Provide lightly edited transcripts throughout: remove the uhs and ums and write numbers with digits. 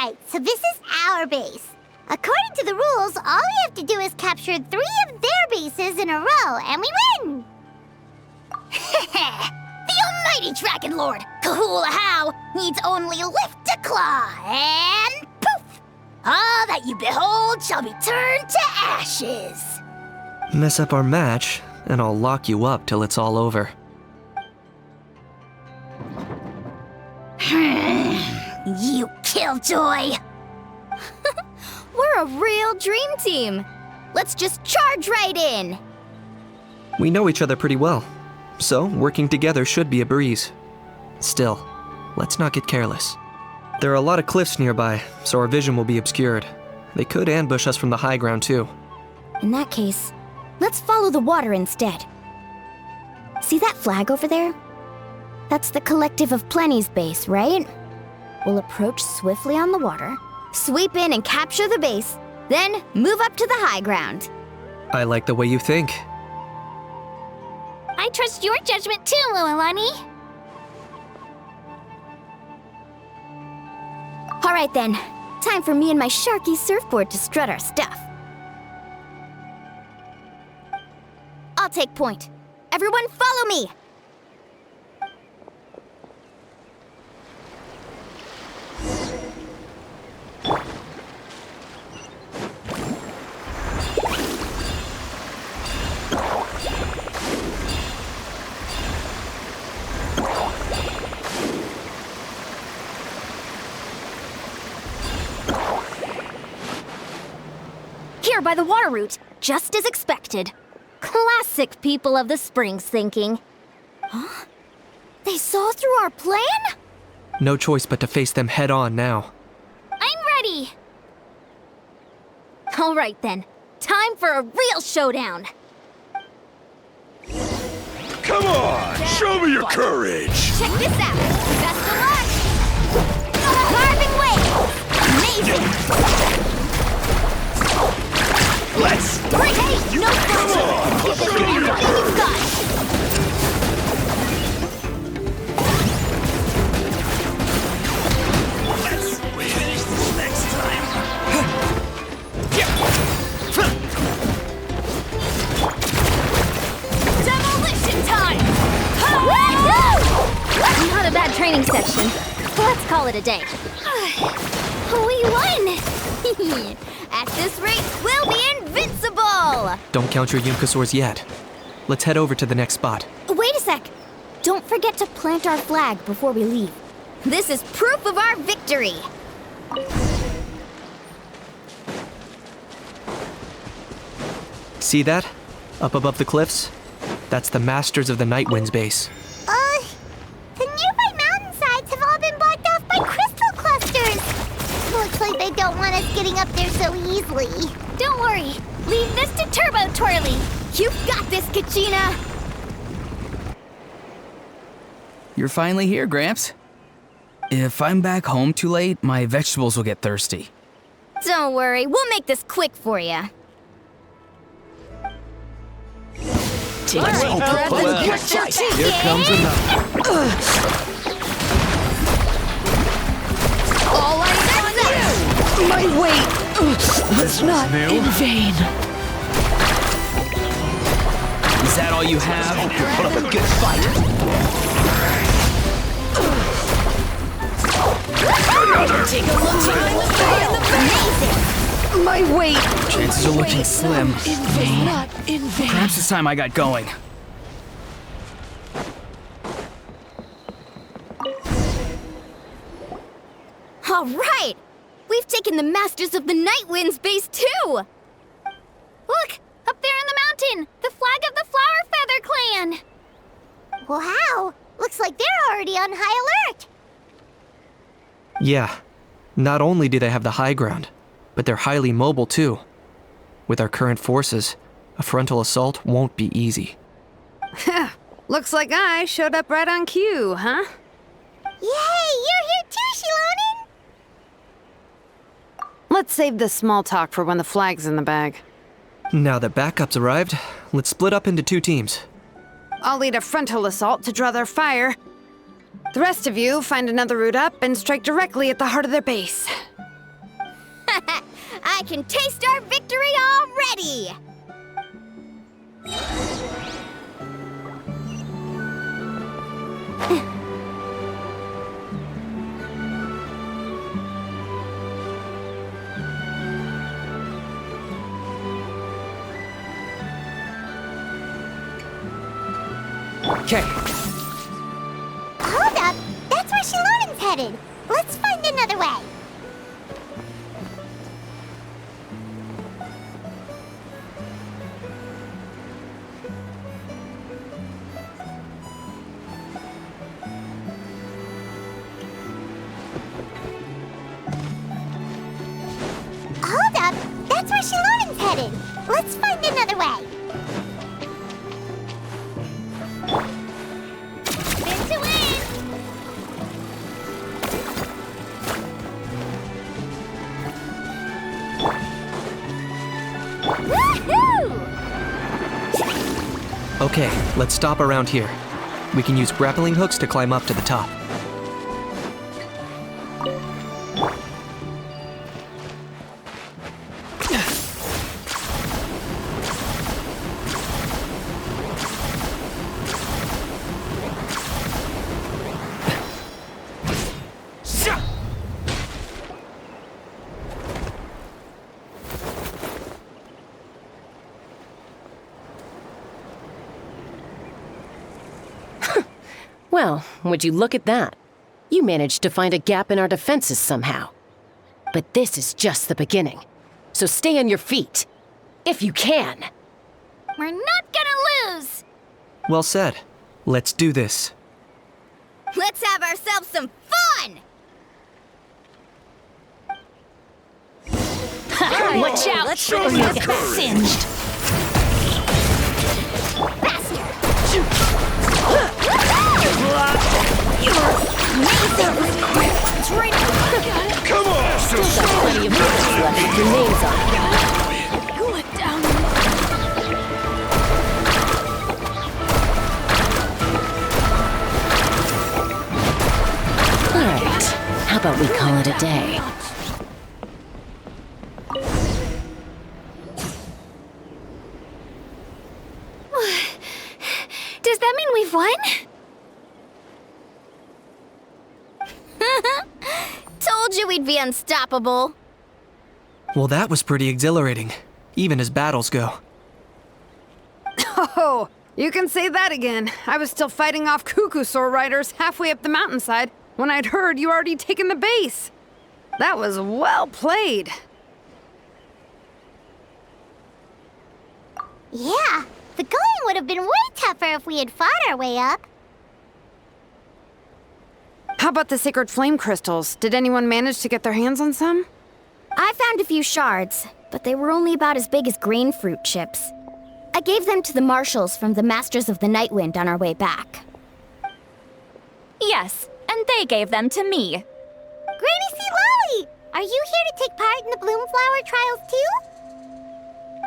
Alright, so this is our base. According to the rules, all we have to do is capture 3 of their bases in a row, and we win! The almighty Dragon Lord, Kahula How, needs only lift a claw, and poof! All that you behold shall be turned to ashes. Mess up our match, and I'll lock you up till it's all over. You killjoy! We're a real dream team. Let's just charge right in. We know each other pretty well, so working together should be a breeze. Still, let's not get careless. There are a lot of cliffs nearby, so our vision will be obscured. They could ambush us from the high ground too. In that case, let's follow the water instead. See that flag over there? That's the Collective of Plenty's base, right? We'll approach swiftly on the water, sweep in and capture the base, then move up to the high ground. I like the way you think. I trust your judgment too, Lualani. All right then, time for me and my Sharky surfboard to strut our stuff. I'll take point. Everyone follow me! Here by the water route, just as expected. Classic people of the Springs thinking. Huh? They saw through our plan? No choice but to face them head on now. I'm ready! All right then, time for a real showdown. Come on, show me your courage. Check this out. Best of luck! Carving way! Amazing! Let's Great haste! No problem! Give this man everything you've got! let's finish this next time. Demolition time! Not a bad training session. Let's call it a day. We won! At this rate, we'll be invincible! Don't count your Yunkasaurs yet. Let's head over to the next spot. Wait a sec! Don't forget to plant our flag before we leave. This is proof of our victory! See that? Up above the cliffs? That's the Masters of the Night Wind's base. The nearby mountainsides have all been blocked off by crystal clusters. Looks like they don't want us getting up there so easily. Don't worry, leave this to Turbo Twirly! You've got this, Kachina! You're finally here, Gramps. If I'm back home too late, my vegetables will get thirsty. Don't worry, we'll make this quick for you. Let's hope the bugs get fight. Here comes another. All eyes on you! My weight was not in vain. Is that all you have? Hope you put up a good fight. Another! Take a look behind the veil! Amazing! My weight Chances are looking slim. in vain. Not in vain. Perhaps it's time I got going. All right! We've taken the Masters of the Night Wind's base too! Look! Up there in the mountain! The flag of the Flower Feather Clan! Wow, looks like they're already on high alert. Yeah, not only do they have the high ground, but they're highly mobile too. With our current forces, a frontal assault won't be easy. Looks like I showed up right on cue, huh? Yay, you're here too, Shilonen. Let's save this small talk for when the flag's in the bag. Now that backup's arrived, let's split up into 2 teams. I'll lead a frontal assault to draw their fire. The rest of you find another route up and strike directly at the heart of their base. can taste our victory already! Okay. Hold up! That's where Shalonin's headed. Let's find another way. Hold up! That's where Shalonin's headed. Let's find another way. Spin to win! Woohoo! Okay, let's stop around here. We can use grappling hooks to climb up to the top. Well, would you look at that? You managed to find a gap in our defenses somehow. But this is just the beginning. So stay on your feet. If you can. We're not gonna lose! Well said. Let's do this. Let's have ourselves some fun! Watch out! Let's or show you'll you get courage. singed. Come on! Still got plenty of matches left with your names on it. Cool it down. Alright, how about we call it a day? Does that mean we've won? Told you we'd be unstoppable. Well, that was pretty exhilarating, even as battles go. Oh, you can say that again. I was still fighting off Cuckoosaur riders halfway up the mountainside when I'd heard you already taken the base. That was well played. Yeah, the going would have been way tougher if we had fought our way up. How about the sacred flame crystals? Did anyone manage to get their hands on some? I found a few shards, but they were only about as big as grain fruit chips. I gave them to the marshals from the Masters of the Nightwind on our way back. Yes, and they gave them to me. Granny C. Lolly! Are you here to take part in the Bloomflower trials too?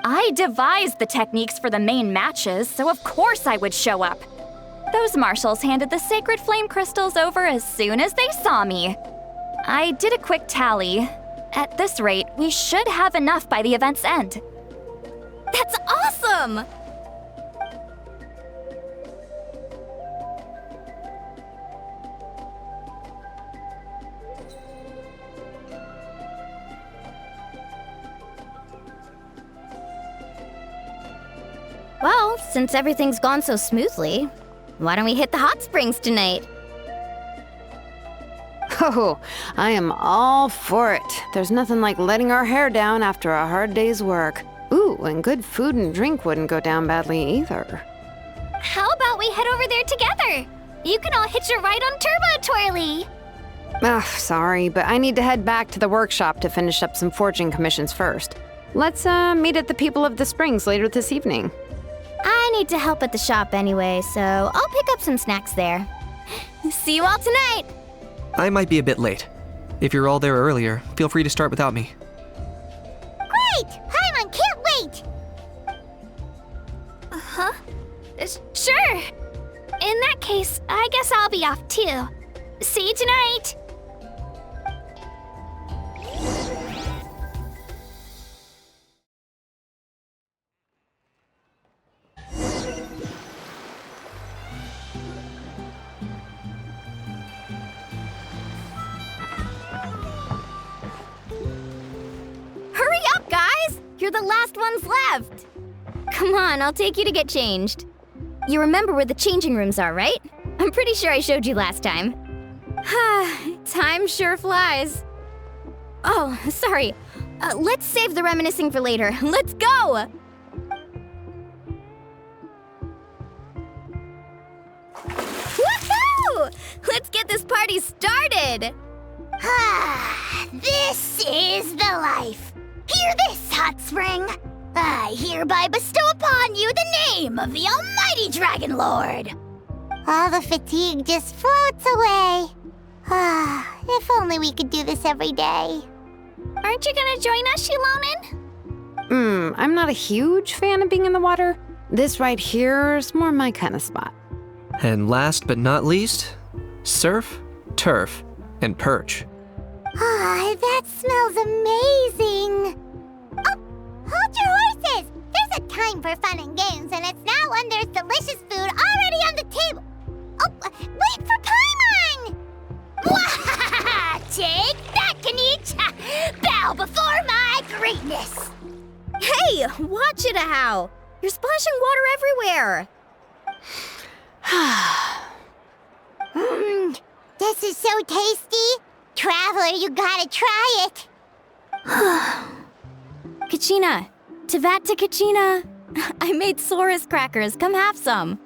I devised the techniques for the main matches, so of course I would show up. Those marshals handed the sacred flame crystals over as soon as they saw me. I did a quick tally. At this rate, we should have enough by the event's end. That's awesome! Well, since everything's gone so smoothly, why don't we hit the hot springs tonight? Oh, I am all for it. There's nothing like letting our hair down after a hard day's work. Ooh, and good food and drink wouldn't go down badly either. How about we head over there together? You can all hitch a ride on Turbo Twirly. Ugh, sorry, but I need to head back to the workshop to finish up some forging commissions first. Let's meet at the People of the Springs later this evening. I need to help at the shop anyway, so I'll pick up some snacks there. See you all tonight! I might be a bit late. If you're all there earlier, feel free to start without me. Great! Paimon can't wait! Huh? Sure. In that case, I guess I'll be off too. See you tonight! Hurry up, guys! You're the last ones left! Come on, I'll take you to get changed. You remember where the changing rooms are, right? I'm pretty sure I showed you last time. Time sure flies. Oh, sorry. Let's save the reminiscing for later. Let's go! Woohoo! Let's get this party started! This is the life. Hear this, hot spring. I hereby bestow upon you the name of the almighty Dragon Lord. All the fatigue just floats away. If only we could do this every day. Aren't you gonna join us, Shilonen? I'm not a huge fan of being in the water. This right here is more my kind of spot. And last but not least, surf, turf, and perch. That smells amazing. Oh, hold your horses. There's a time for fun and games, and it's now when there's delicious food already on the table. Oh, wait for Paimon! Take that, Kanich! Bow before my greatness! Hey, watch it, How! You're splashing water everywhere! This is so tasty! Traveler, you gotta try it! Kachina! Tevat to Kachina! I made Sauriers crackers. Come have some.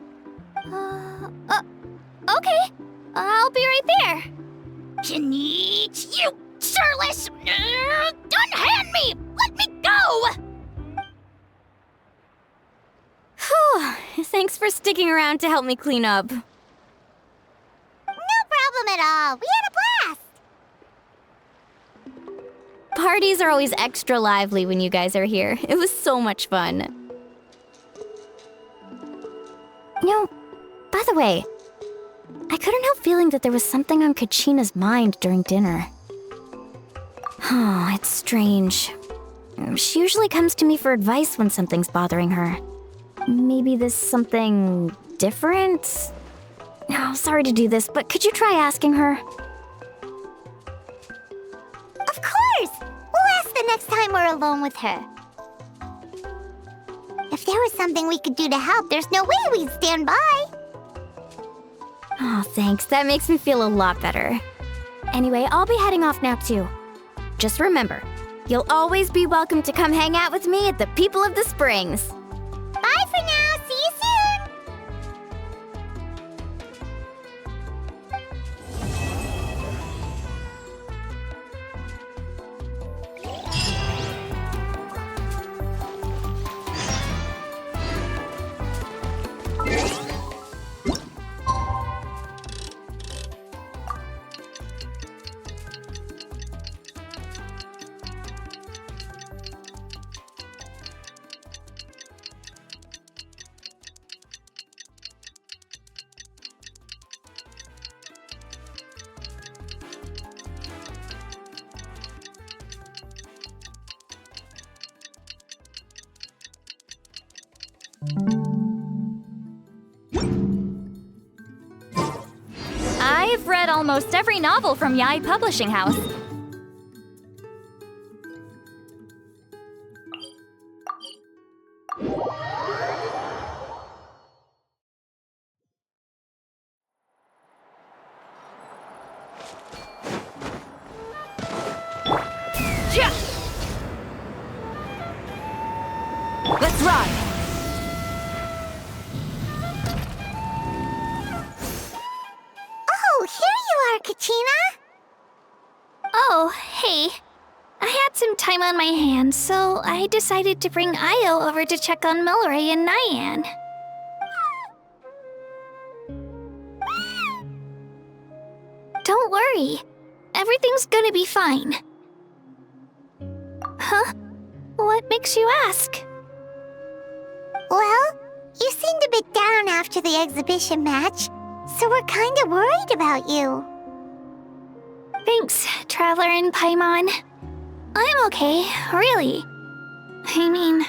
Okay. I'll be right there. Kanich, you sureless! Unhand me! Let me go! Whew. Thanks for sticking around to help me clean up. No problem at all. We had a blast! Parties are always extra lively when you guys are here. It was so much fun. You know, by the way, I couldn't help feeling that there was something on Kachina's mind during dinner. Oh, it's strange. She usually comes to me for advice when something's bothering her. Maybe this something different? Oh, sorry to do this, but could you try asking her? Of course! We'll ask the next time we're alone with her. If there was something we could do to help, there's no way we'd stand by. Oh, thanks. That makes me feel a lot better. Anyway, I'll be heading off now, too. Just remember, you'll always be welcome to come hang out with me at the People of the Springs. Bye for now. See you soon. I've read almost every novel from Yai Publishing House. Let's ride! Oh, here you are, Kachina. Oh, hey. I had some time on my hands, so I decided to bring Io over to check on Milray and Nyan. Don't worry. Everything's gonna be fine. Huh? What makes you ask? Well, you seemed a bit down after the exhibition match, so we're kind of worried about you. Thanks, Traveler and Paimon. I'm okay, really. I mean,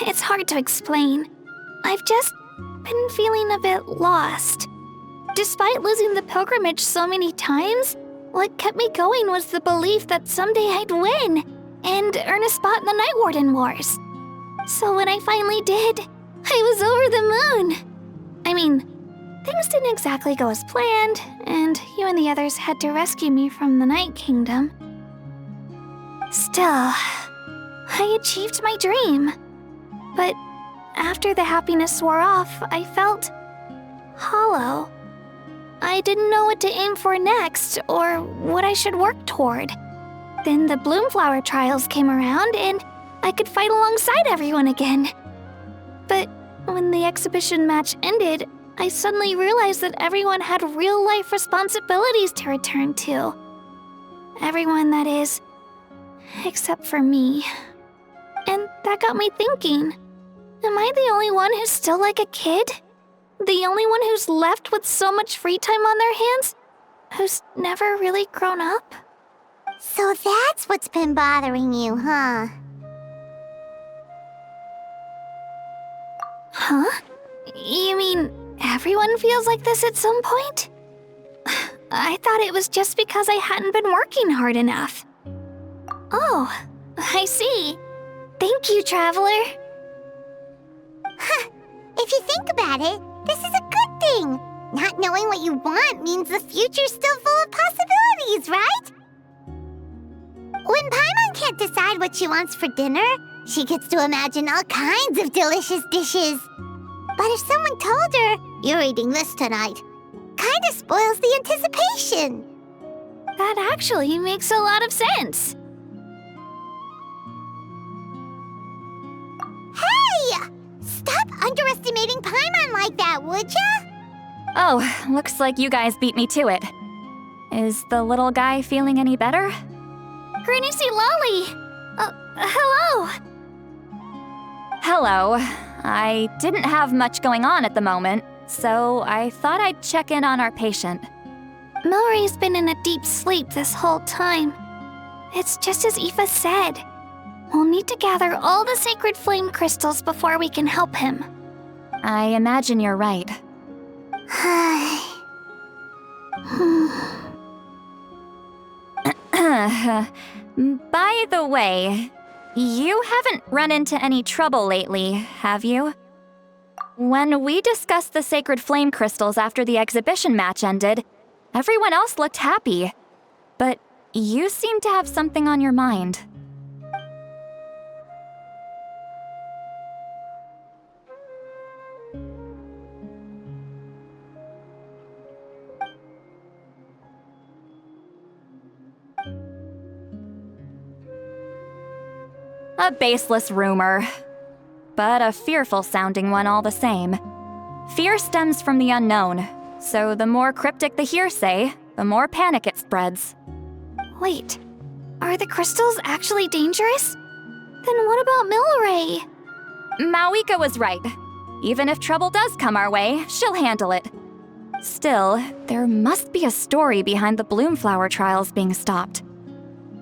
it's hard to explain. I've just been feeling a bit lost. Despite losing the pilgrimage so many times, what kept me going was the belief that someday I'd win and earn a spot in the Night Warden Wars. So when I finally did, I was over the moon. I mean, things didn't exactly go as planned, and you and the others had to rescue me from the Night Kingdom. Still, I achieved my dream. But after the happiness wore off, I felt hollow. I didn't know what to aim for next, or what I should work toward. Then the Bloomflower trials came around, and I could fight alongside everyone again. But when the exhibition match ended, I suddenly realized that everyone had real-life responsibilities to return to. Everyone, that is, except for me. And that got me thinking, am I the only one who's still like a kid? The only one who's left with so much free time on their hands? Who's never really grown up? So that's what's been bothering you, huh? Huh? You mean everyone feels like this at some point? I thought it was just because I hadn't been working hard enough. Oh, I see. Thank you, Traveler. Huh. If you think about it, this is a good thing. Not knowing what you want means the future's still full of possibilities, right? When Paimon can't decide what she wants for dinner, she gets to imagine all kinds of delicious dishes. But if someone told her, "You're eating this tonight," kinda spoils the anticipation. That actually makes a lot of sense. Hey! Stop underestimating Paimon like that, would ya? Oh, looks like you guys beat me to it. Is the little guy feeling any better? Granny C. Lolly! Hello! Hello. I didn't have much going on at the moment, so I thought I'd check in on our patient. Milray's been in a deep sleep this whole time. It's just as Aoife said. We'll need to gather all the sacred flame crystals before we can help him. I imagine you're right. By the way, you haven't run into any trouble lately, have you? When we discussed the sacred flame crystals after the exhibition match ended, everyone else looked happy. But you seem to have something on your mind. A baseless rumor, but a fearful-sounding one all the same. Fear stems from the unknown, so the more cryptic the hearsay, the more panic it spreads. Wait, are the crystals actually dangerous? Then what about Milray? Mawika was right. Even if trouble does come our way, she'll handle it. Still, there must be a story behind the Bloomflower trials being stopped.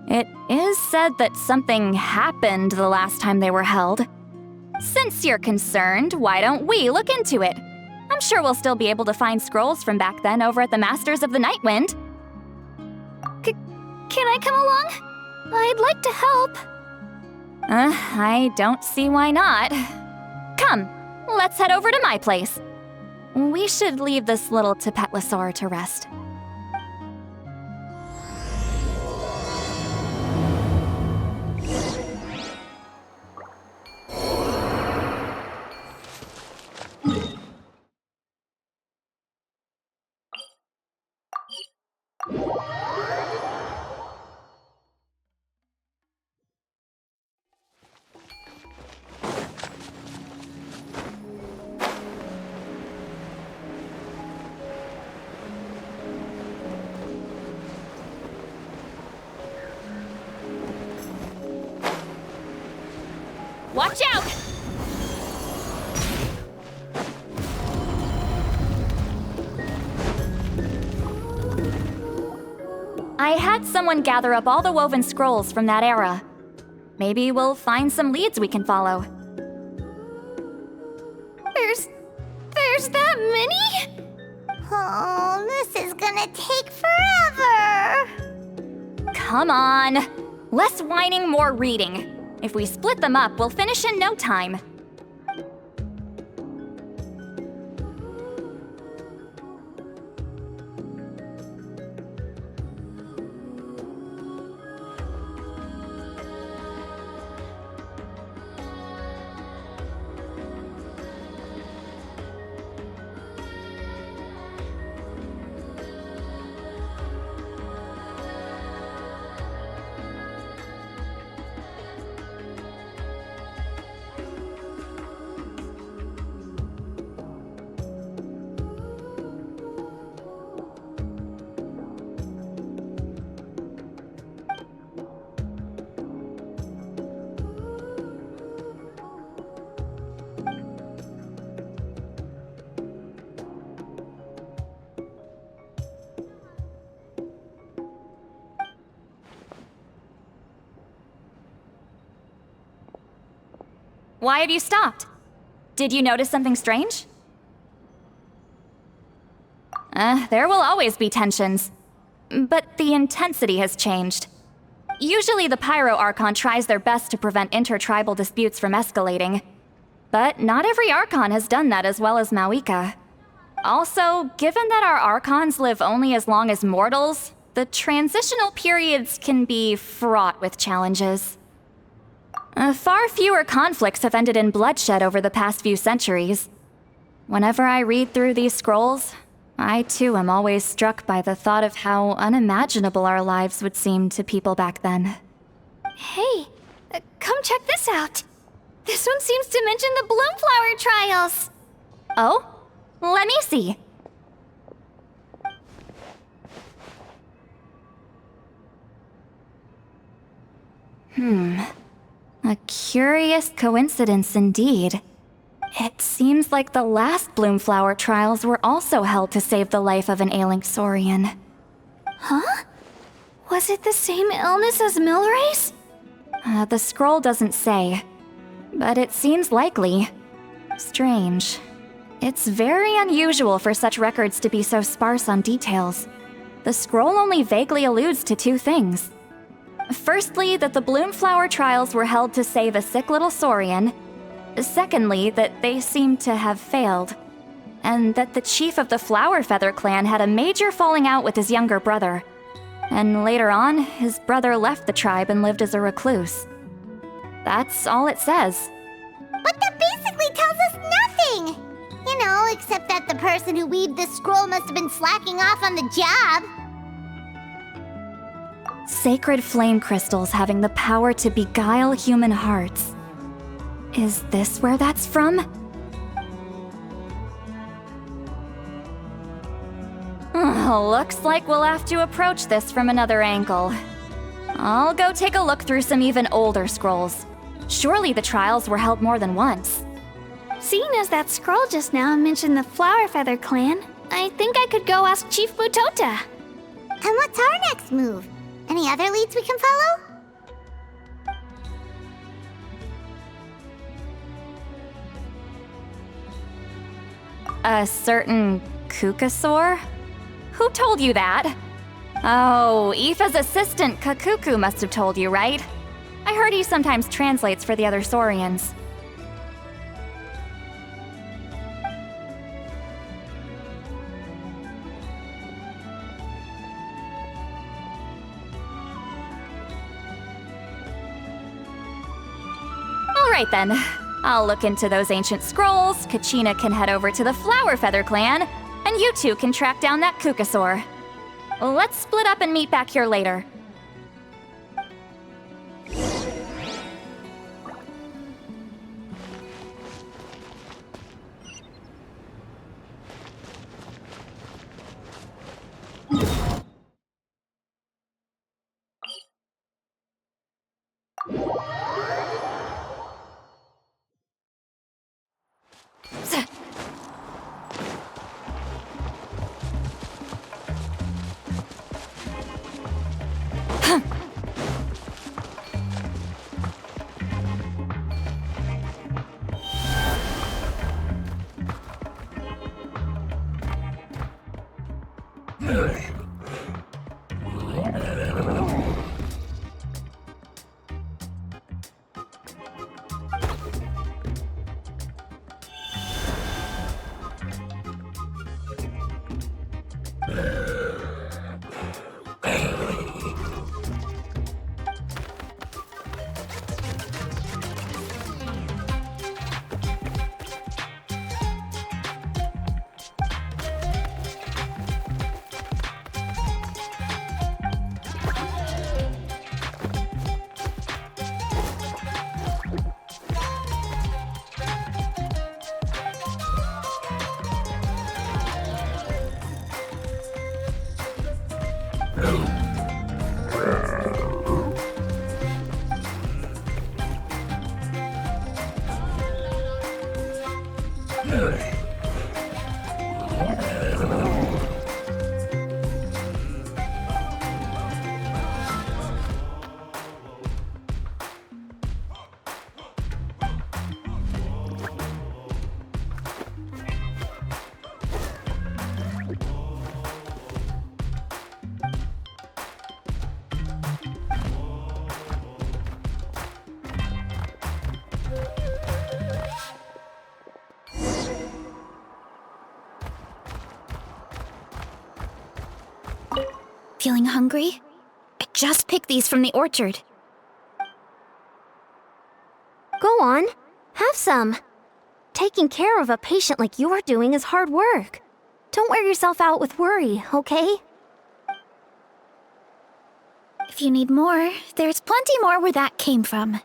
It is said that something happened the last time they were held. Since you're concerned, why don't we look into it? I'm sure we'll still be able to find scrolls from back then over at the Masters of the Nightwind. Can I come along? I'd like to help. I don't see why not. Come, let's head over to my place. We should leave this little Tapetlosaur to rest. Watch out! I had someone gather up all the woven scrolls from that era. Maybe we'll find some leads we can follow. There's that many? Oh, this is gonna take forever. Come on. Less whining, more reading. If we split them up, we'll finish in no time. Why have you stopped? Did you notice something strange? There will always be tensions. But the intensity has changed. Usually the Pyro Archon tries their best to prevent intertribal disputes from escalating. But not every Archon has done that as well as Mauika. Also, given that our Archons live only as long as mortals, the transitional periods can be fraught with challenges. Far fewer conflicts have ended in bloodshed over the past few centuries. Whenever I read through these scrolls, I too am always struck by the thought of how unimaginable our lives would seem to people back then. Hey, come check this out. This one seems to mention the Bloomflower trials. Oh? Let me see. A curious coincidence indeed. It seems like the last Bloomflower trials were also held to save the life of an ailing Saurian. Huh? Was it the same illness as Milray's? The scroll doesn't say, but it seems likely. Strange. It's very unusual for such records to be so sparse on details. The scroll only vaguely alludes to two things. Firstly, that the Bloomflower trials were held to save a sick little Saurian. Secondly, that they seemed to have failed. And that the chief of the Flower Feather clan had a major falling out with his younger brother. And later on, his brother left the tribe and lived as a recluse. That's all it says. But that basically tells us nothing! You know, except that the person who weaved this scroll must have been slacking off on the job. Sacred flame crystals having the power to beguile human hearts. Is this where that's from? Looks like we'll have to approach this from another angle. I'll go take a look through some even older scrolls. Surely the trials were held more than once. Seeing as that scroll just now mentioned the Flower Feather clan, I think I could go ask Chief Butota. And what's our next move? Any other leads we can follow? A certain Kukasaur? Who told you that? Oh, Aoife's assistant Kakuku must have told you, right? I heard he sometimes translates for the other Saurians. Alright then. I'll look into those ancient scrolls, Kachina can head over to the Flower Feather clan, and you two can track down that Kukasaur. Let's split up and meet back here later. Feeling hungry? I just picked these from the orchard. Go on, have some. Taking care of a patient like you're doing is hard work. Don't wear yourself out with worry, okay? If you need more, there's plenty more where that came from.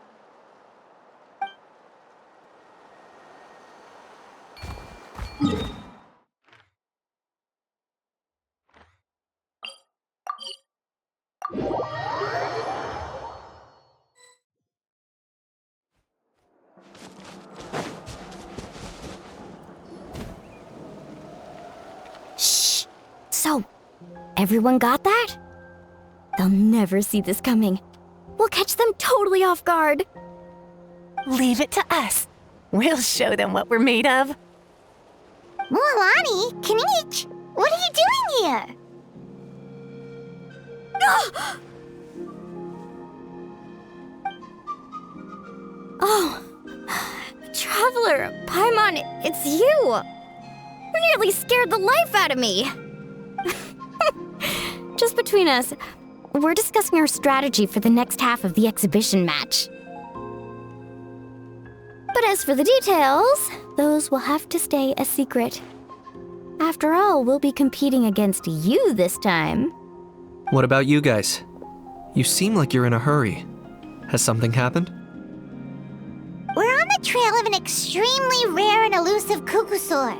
Shh! So, everyone got that? They'll never see this coming. We'll catch them totally off guard. Leave it to us. We'll show them what we're made of. Mualani, Kinich, what are you doing here? Oh, Traveler, Paimon, it's you! You nearly scared the life out of me! Just between us, we're discussing our strategy for the next half of the exhibition match. But as for the details, those will have to stay a secret. After all, we'll be competing against you this time. What about you guys? You seem like you're in a hurry. Has something happened? We're on the trail of an extremely rare and elusive cuckoosaur.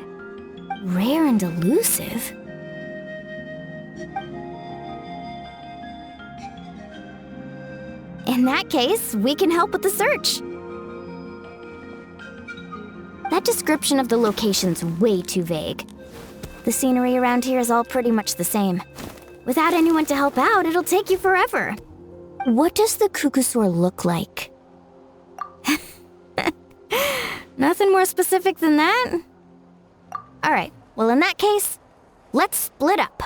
Rare and elusive? In that case, we can help with the search. That description of the location's way too vague. The scenery around here is all pretty much the same. Without anyone to help out, it'll take you forever. What does the cuckoosaur look like? Nothing more specific than that? Alright, well in that case, let's split up.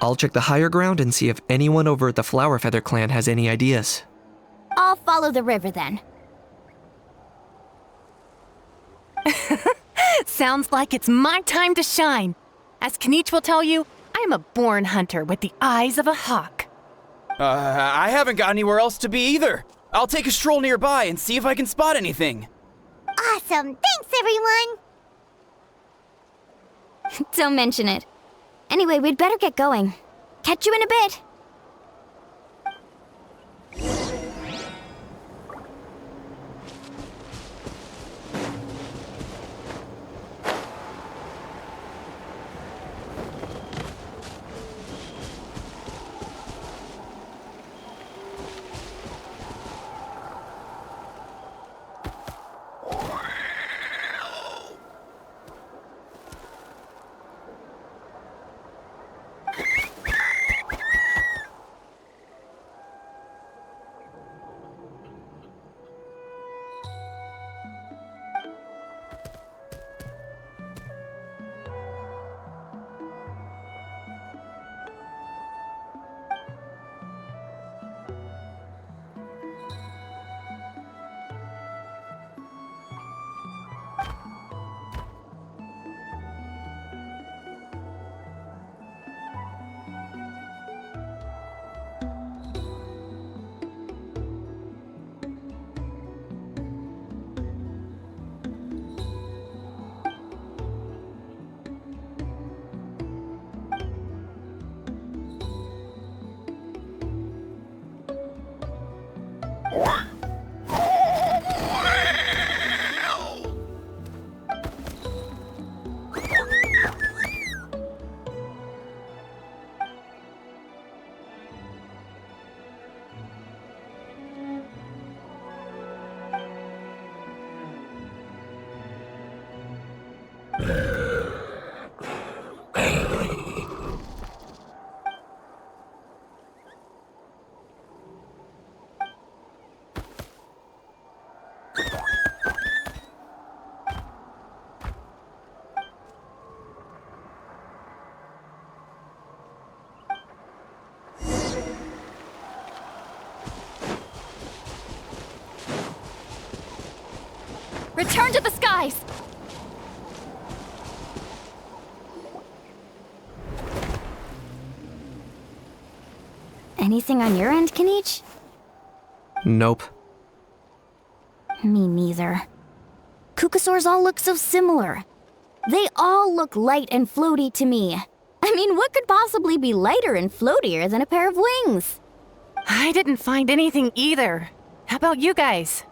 I'll check the higher ground and see if anyone over at the Flower Feather clan has any ideas. I'll follow the river then. Sounds like it's my time to shine. As Kinich will tell you, I'm a born hunter with the eyes of a hawk. I haven't got anywhere else to be either. I'll take a stroll nearby and see if I can spot anything. Awesome, thanks everyone! Don't mention it. Anyway, we'd better get going. Catch you in a bit. Return to the skies! Anything on your end, Kanich? Nope. Me neither. Kukasaurs all look so similar. They all look light and floaty to me. I mean, what could possibly be lighter and floatier than a pair of wings? I didn't find anything either. How about you guys?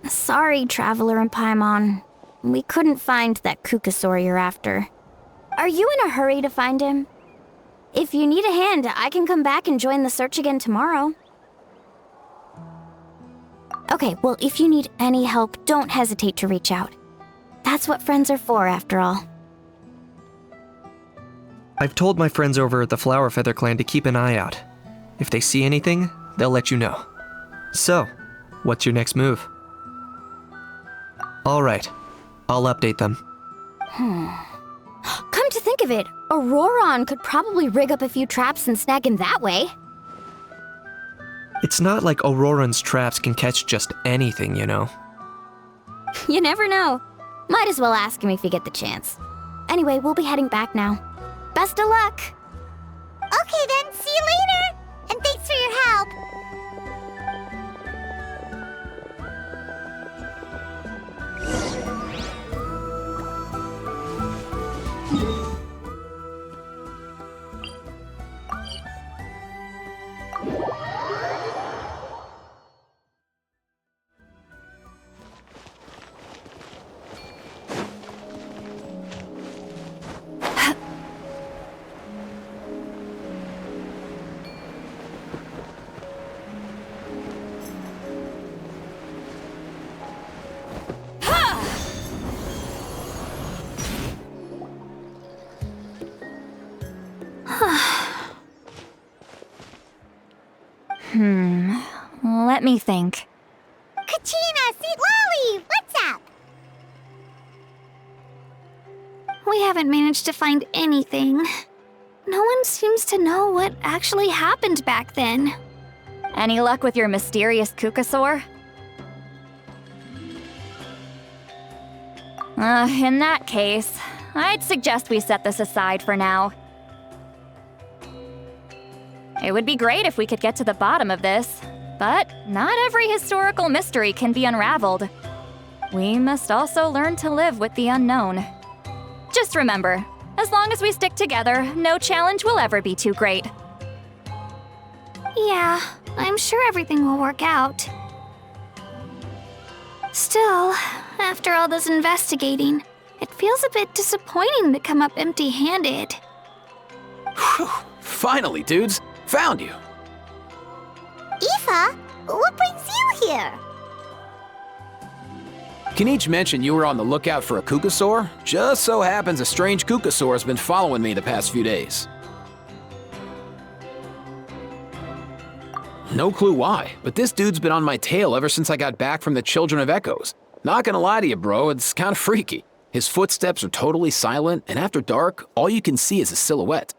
Sorry, Traveler and Paimon. We couldn't find that Kukasaur you're after. Are you in a hurry to find him? If you need a hand, I can come back and join the search again tomorrow. Okay, well, if you need any help, don't hesitate to reach out. That's what friends are for, after all. I've told my friends over at the Flower Feather Clan to keep an eye out. If they see anything, they'll let you know. So, what's your next move? Alright, I'll update them. Come to think of it, Auroron could probably rig up a few traps and snag him that way. It's not like Auroran's traps can catch just anything, you know. You never know. Might as well ask him if you get the chance. Anyway, we'll be heading back now. Best of luck! Okay then, see you later! And thanks for your help! Let me think. Kachina, Sweet Lolly, what's up? We haven't managed to find anything. No one seems to know what actually happened back then. Any luck with your mysterious Kukasaur? In that case, I'd suggest we set this aside for now. It would be great if we could get to the bottom of this, but not every historical mystery can be unraveled. We must also learn to live with the unknown. Just remember, as long as we stick together, no challenge will ever be too great. Yeah, I'm sure everything will work out. Still, after all this investigating, it feels a bit disappointing to come up empty-handed. Whew. Finally, dudes. Found you. Aoife, what brings you here? Kanich mentioned you were on the lookout for a Kukasaur. Just so happens a strange Kukasaur has been following me the past few days. No clue why, but this dude's been on my tail ever since I got back from the Children of Echoes. Not gonna lie to you, bro, it's kinda freaky. His footsteps are totally silent, and after dark, all you can see is a silhouette.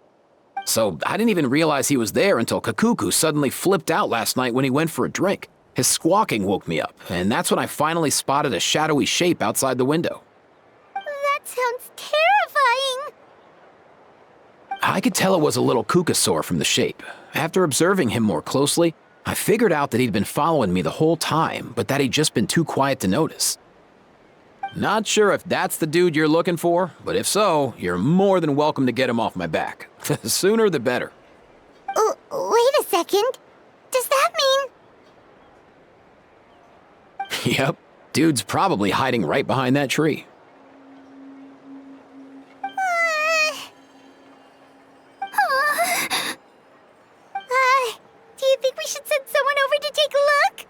So I didn't even realize he was there until Kakuku suddenly flipped out last night when he went for a drink. His squawking woke me up, and that's when I finally spotted a shadowy shape outside the window. That sounds terrifying. I could tell it was a little Kukasaur from the shape. After observing him more closely, I figured out that he'd been following me the whole time, but that he'd just been too quiet to notice. Not sure if that's the dude you're looking for, but if so, you're more than welcome to get him off my back. The sooner the better. Wait a second. Does that mean... Yep, dude's probably hiding right behind that tree. Do you think we should send someone over to take a look?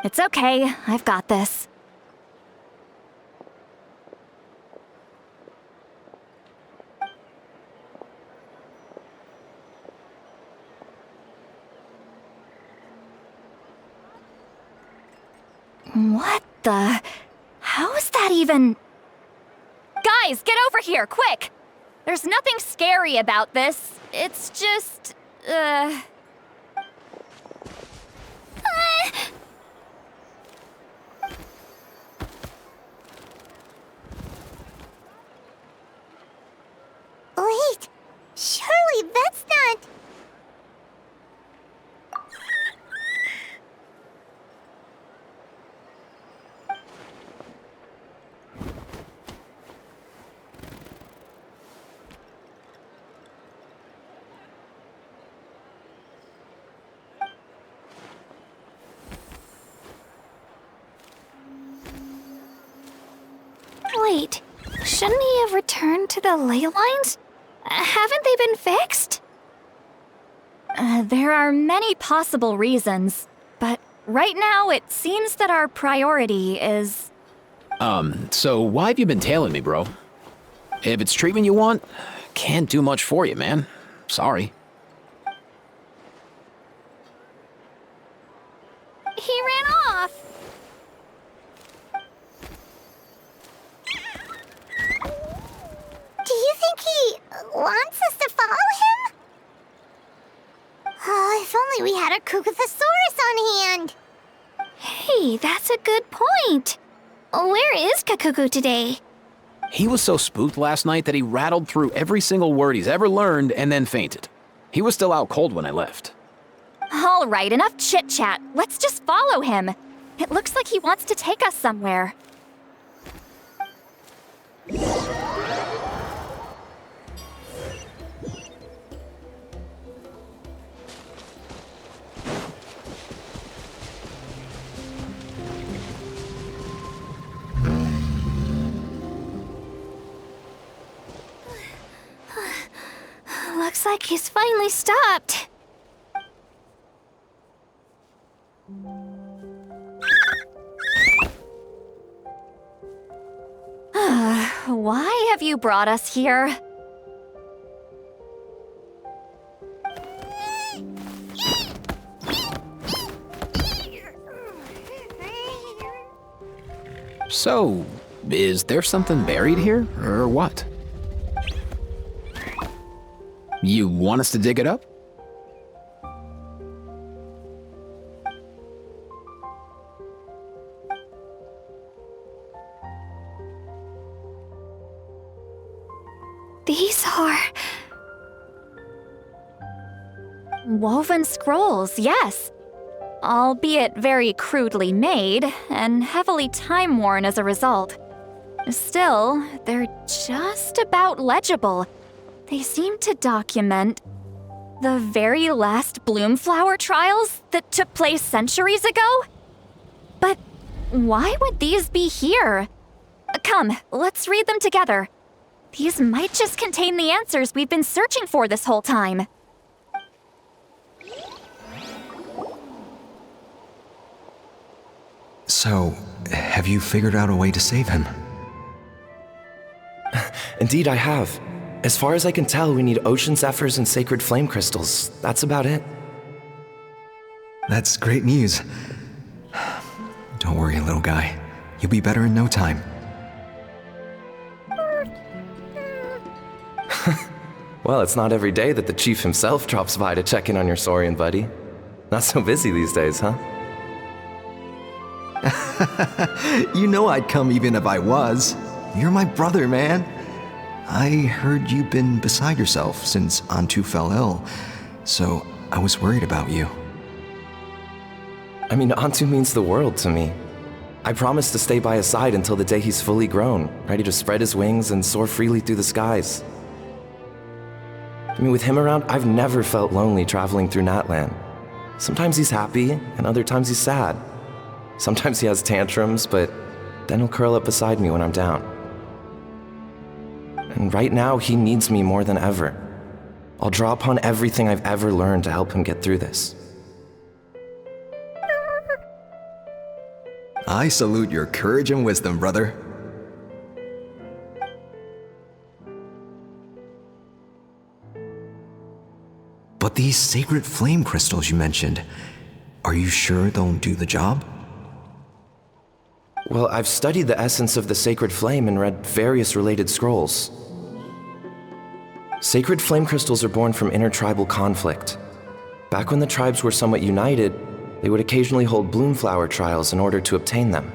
It's okay, I've got this. What the... How is that even... Guys, get over here, quick! There's nothing scary about this. It's just, Wait, surely that's not... Wait, shouldn't he have returned to the ley lines? Haven't they been fixed? there are many possible reasons, but right now it seems that our priority is... So why have you been tailing me, bro? If it's treatment you want, can't do much for you, man. Sorry. He ran off. Do you think he wants us to follow him? Oh, if only we had a Kukathosaurus on hand. Hey, that's a good point. Where is Kakuku today? He was so spooked last night that he rattled through every single word he's ever learned and then fainted. He was still out cold when I left. All right, enough chit-chat. Let's just follow him. It looks like he wants to take us somewhere. Looks like he's finally stopped. Why have you brought us here? So, is there something buried here, or what? You want us to dig it up? These are... Woven scrolls, yes. Albeit very crudely made, and heavily time-worn as a result. Still, they're just about legible. They seem to document the very last bloomflower trials that took place centuries ago? But why would these be here? Come, let's read them together. These might just contain the answers we've been searching for this whole time. So, have you figured out a way to save him? Indeed, I have. As far as I can tell, we need ocean zephyrs and sacred flame crystals. That's about it. That's great news. Don't worry, little guy. You'll be better in no time. Well, it's not every day that the chief himself drops by to check in on your Saurian buddy. Not so busy these days, huh? You know I'd come even if I was. You're my brother, man. I heard you've been beside yourself since Antu fell ill, so I was worried about you. I mean, Antu means the world to me. I promised to stay by his side until the day he's fully grown, ready to spread his wings and soar freely through the skies. I mean, with him around, I've never felt lonely traveling through Natlan. Sometimes he's happy, and other times he's sad. Sometimes he has tantrums, but then he'll curl up beside me when I'm down. And right now, he needs me more than ever. I'll draw upon everything I've ever learned to help him get through this. I salute your courage and wisdom, brother. But these sacred flame crystals you mentioned, are you sure they'll do the job? Well, I've studied the essence of the sacred flame and read various related scrolls. Sacred flame crystals are born from intertribal conflict. Back when the tribes were somewhat united, they would occasionally hold bloomflower trials in order to obtain them.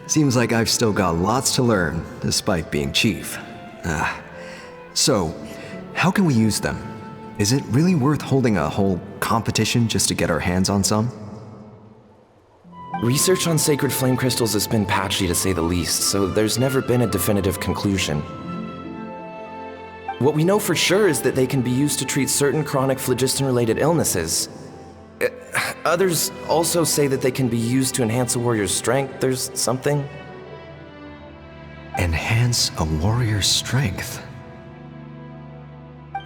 Seems like I've still got lots to learn, despite being chief. So, how can we use them? Is it really worth holding a whole competition just to get our hands on some? Research on sacred flame crystals has been patchy to say the least, so there's never been a definitive conclusion. What we know for sure is that they can be used to treat certain chronic phlogiston-related illnesses. Others also say that they can be used to enhance a warrior's strength. There's something. Enhance a warrior's strength?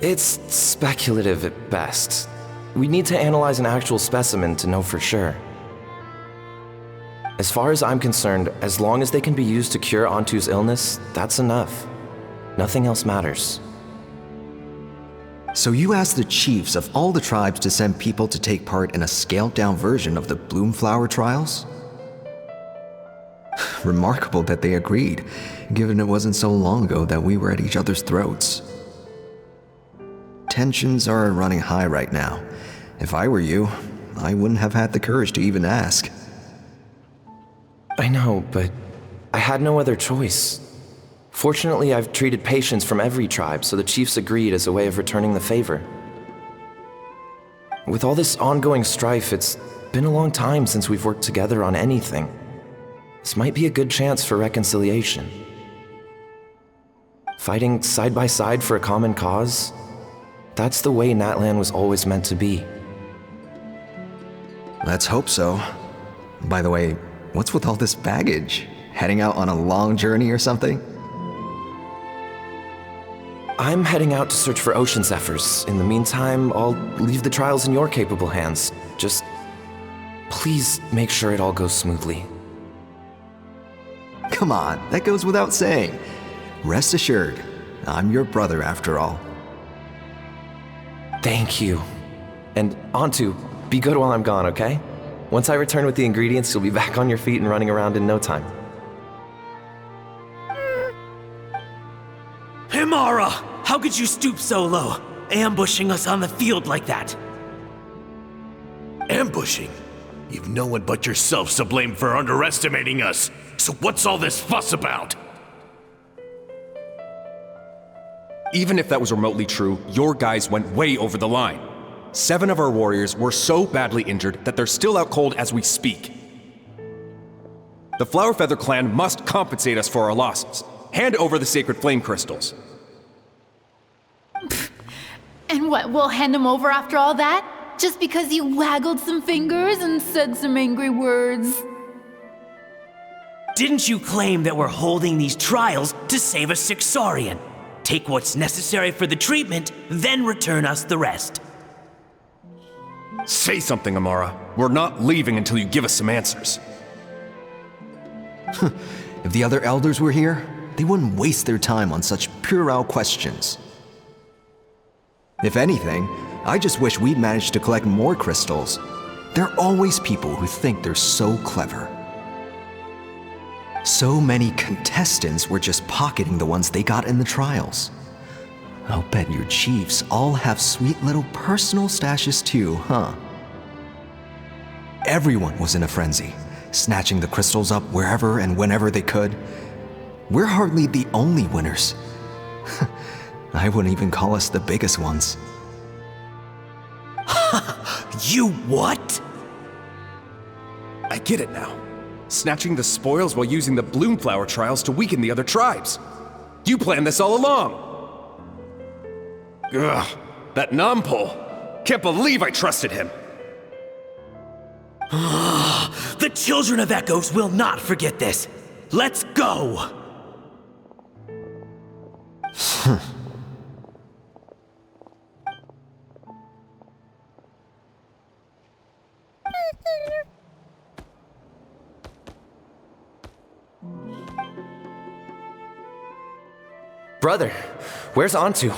It's speculative at best. We need to analyze an actual specimen to know for sure. As far as I'm concerned, as long as they can be used to cure Antu's illness, that's enough. Nothing else matters. So you asked the chiefs of all the tribes to send people to take part in a scaled-down version of the Bloomflower trials? Remarkable that they agreed, given it wasn't so long ago that we were at each other's throats. Tensions are running high right now. If I were you, I wouldn't have had the courage to even ask. I know, but I had no other choice. Fortunately, I've treated patients from every tribe, so the chiefs agreed as a way of returning the favor. With all this ongoing strife, it's been a long time since we've worked together on anything. This might be a good chance for reconciliation. Fighting side by side for a common cause? That's the way Natlan was always meant to be. Let's hope so. By the way, what's with all this baggage? Heading out on a long journey or something? I'm heading out to search for ocean zephyrs. In the meantime, I'll leave the trials in your capable hands. Just please make sure it all goes smoothly. Come on, that goes without saying. Rest assured, I'm your brother after all. Thank you. And Antu, be good while I'm gone, okay? Once I return with the ingredients, you'll be back on your feet and running around in no time. Himara! How could you stoop so low, ambushing us on the field like that? Ambushing? You've no one but yourselves to blame for underestimating us. So what's all this fuss about? Even if that was remotely true, your guys went way over the line. 7 of our warriors were so badly injured that they're still out cold as we speak. The Flowerfeather clan must compensate us for our losses. Hand over the sacred flame crystals. And what, we'll hand them over after all that? Just because you waggled some fingers and said some angry words? Didn't you claim that we're holding these trials to save a sick Saurian? Take what's necessary for the treatment, then return us the rest. Say something, Amara. We're not leaving until you give us some answers. If the other elders were here, they wouldn't waste their time on such puerile questions. If anything, I just wish we'd managed to collect more crystals. There are always people who think they're so clever. So many contestants were just pocketing the ones they got in the trials. I'll bet your chiefs all have sweet little personal stashes too, huh? Everyone was in a frenzy, snatching the crystals up wherever and whenever they could. We're hardly the only winners. I wouldn't even call us the biggest ones. You what? I get it now. Snatching the spoils while using the Bloomflower trials to weaken the other tribes. You planned this all along. Ugh, that Nompole. Can't believe I trusted him. The children of Echoes will not forget this. Let's go! Brother, where's Antu?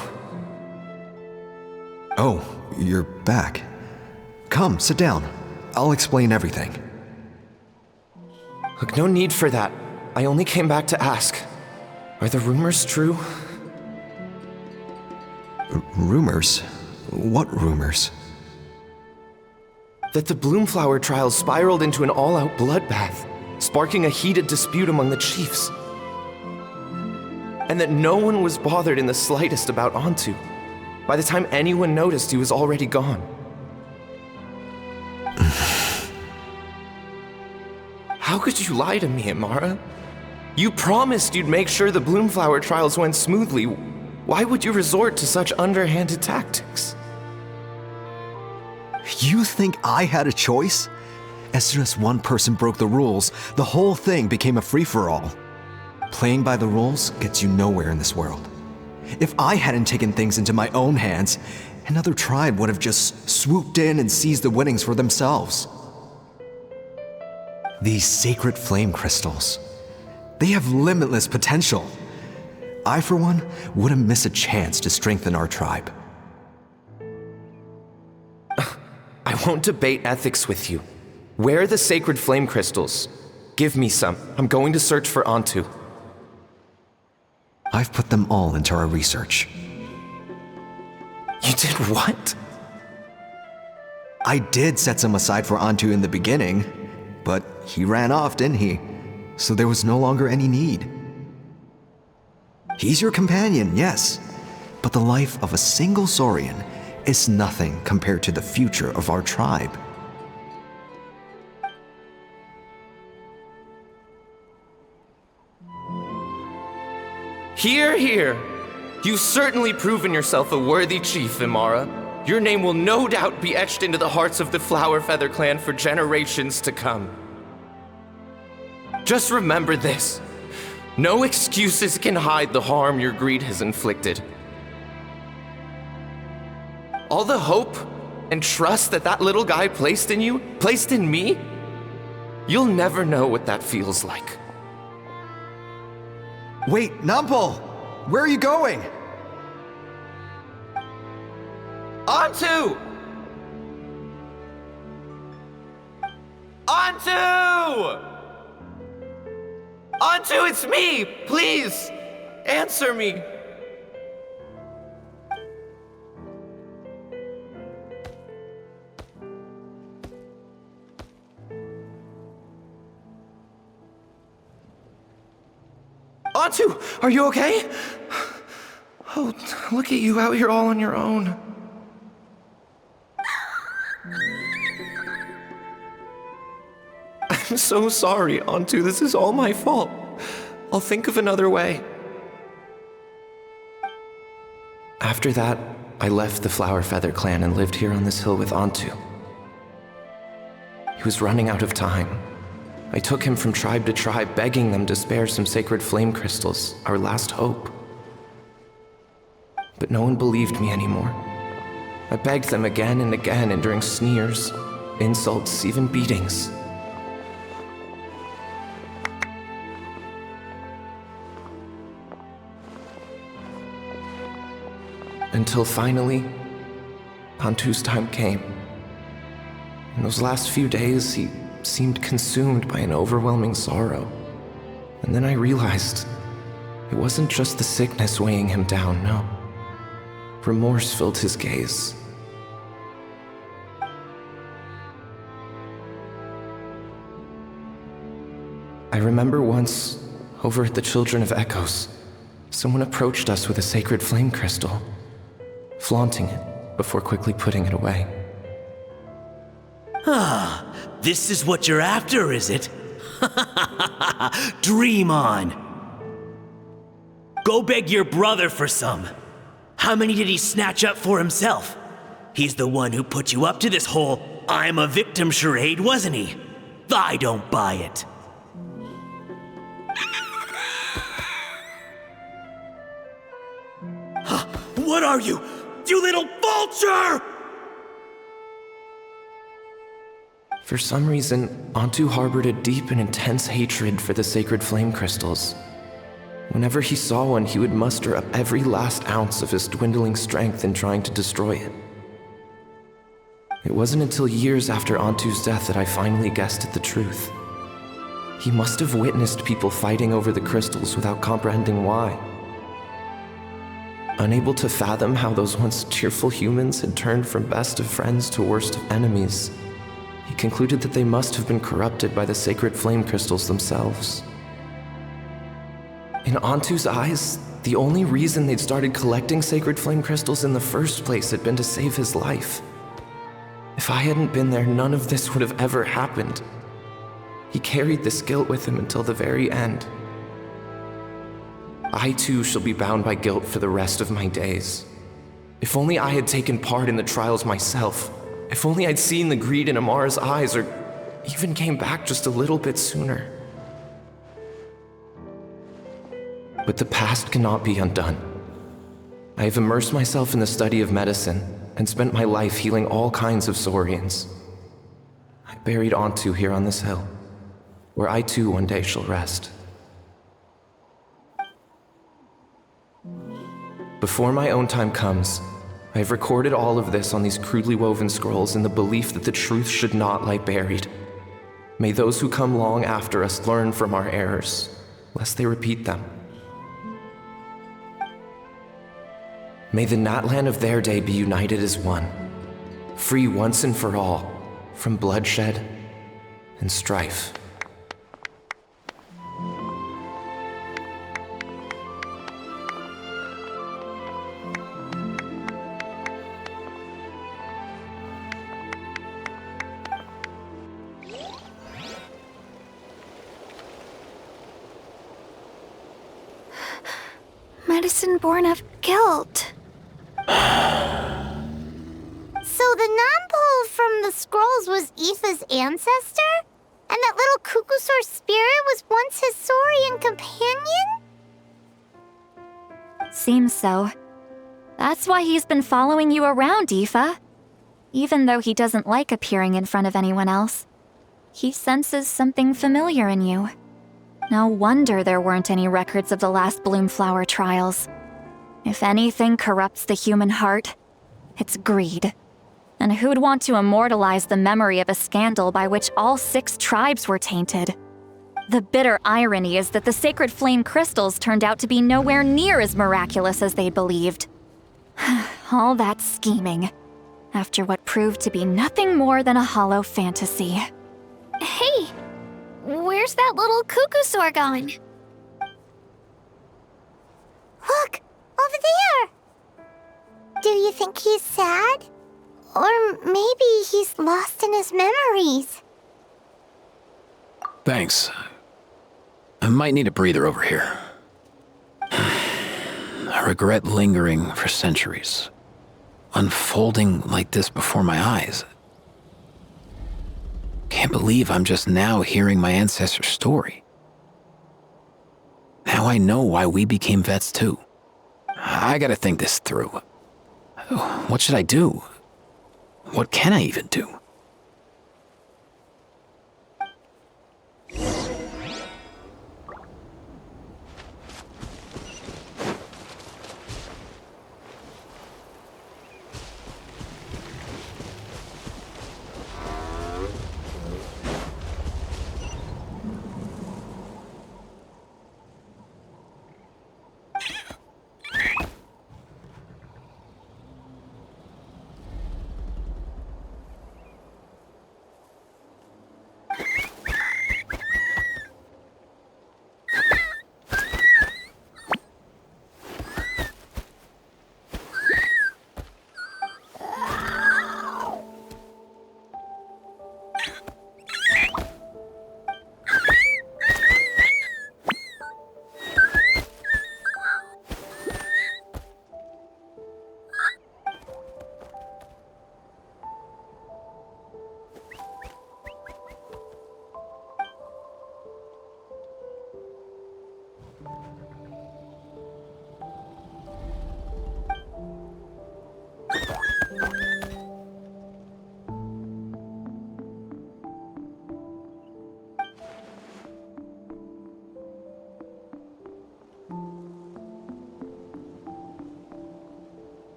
Oh, you're back. Come, sit down. I'll explain everything. Look, no need for that. I only came back to ask. Are the rumors true? Rumors? What rumors? That the Bloomflower trials spiraled into an all-out bloodbath, sparking a heated dispute among the chiefs. And that no one was bothered in the slightest about Antu. By the time anyone noticed, he was already gone. How could you lie to me, Amara? You promised you'd make sure the Bloomflower trials went smoothly. Why would you resort to such underhanded tactics? You think I had a choice? As soon as one person broke the rules, the whole thing became a free-for-all. Playing by the rules gets you nowhere in this world. If I hadn't taken things into my own hands, another tribe would have just swooped in and seized the winnings for themselves. These sacred flame crystals, they have limitless potential. I, for one, wouldn't miss a chance to strengthen our tribe. I won't debate ethics with you. Where are the sacred flame crystals? Give me some. I'm going to search for Antu. I've put them all into our research. You did what? I did set some aside for Antu in the beginning, but he ran off, didn't he? So there was no longer any need. He's your companion, yes, but the life of a single Saurian is nothing compared to the future of our tribe. Hear, hear. You've certainly proven yourself a worthy chief, Imara. Your name will no doubt be etched into the hearts of the Flower Feather clan for generations to come. Just remember this. No excuses can hide the harm your greed has inflicted. All the hope and trust that little guy placed in you, placed in me, you'll never know what that feels like. Wait, Nampal! Where are you going? Antu! Antu! Antu, it's me! Please, answer me! Antu, are you okay? Oh, look at you out here all on your own. I'm so sorry, Antu. This is all my fault. I'll think of another way. After that, I left the Flower Feather clan and lived here on this hill with Antu. He was running out of time. I took him from tribe to tribe, begging them to spare some sacred flame crystals, our last hope. But no one believed me anymore. I begged them again and again, enduring sneers, insults, even beatings. Until finally, Antu's time came. In those last few days, he seemed consumed by an overwhelming sorrow. And then I realized it wasn't just the sickness weighing him down, no. Remorse filled his gaze. I remember once, over at the Children of Echoes, someone approached us with a sacred flame crystal, flaunting it before quickly putting it away. Ah, this is what you're after, is it? Dream on. Go beg your brother for some. How many did he snatch up for himself? He's the one who put you up to this whole I'm a victim charade, wasn't he? I don't buy it. What are you? You little vulture! For some reason, Antu harbored a deep and intense hatred for the sacred flame crystals. Whenever he saw one, he would muster up every last ounce of his dwindling strength in trying to destroy it. It wasn't until years after Antu's death that I finally guessed at the truth. He must have witnessed people fighting over the crystals without comprehending why. Unable to fathom how those once cheerful humans had turned from best of friends to worst of enemies, he concluded that they must have been corrupted by the sacred flame crystals themselves. In Antu's eyes, the only reason they'd started collecting sacred flame crystals in the first place had been to save his life. If I hadn't been there, none of this would have ever happened. He carried this guilt with him until the very end. I too shall be bound by guilt for the rest of my days. If only I had taken part in the trials myself. If only I'd seen the greed in Amara's eyes, or even came back just a little bit sooner. But the past cannot be undone. I have immersed myself in the study of medicine and spent my life healing all kinds of Saurians. I buried Antu here on this hill, where I too one day shall rest. Before my own time comes, I have recorded all of this on these crudely woven scrolls in the belief that the truth should not lie buried. May those who come long after us learn from our errors, lest they repeat them. May the Natlan of their day be united as one, free once and for all from bloodshed and strife. Medicine born of guilt. So the non-pole from the scrolls was Aoife's ancestor? And that little Cuckoosaur spirit was once his Saurian companion? Seems so. That's why he's been following you around, Aoife. Even though he doesn't like appearing in front of anyone else, he senses something familiar in you. No wonder there weren't any records of the last Bloomflower trials. If anything corrupts the human heart, it's greed. And who'd want to immortalize the memory of a scandal by which all 6 tribes were tainted? The bitter irony is that the sacred flame crystals turned out to be nowhere near as miraculous as they believed. All that scheming, after what proved to be nothing more than a hollow fantasy. Hey, where's that little Cuckoosaur going? Look, over there! Do you think he's sad? Or maybe he's lost in his memories? Thanks. I might need a breather over here. I regret lingering for centuries, unfolding like this before my eyes. Can't believe I'm just now hearing my ancestor's story. Now I know why we became vets too. I gotta think this through. What should I do? What can I even do?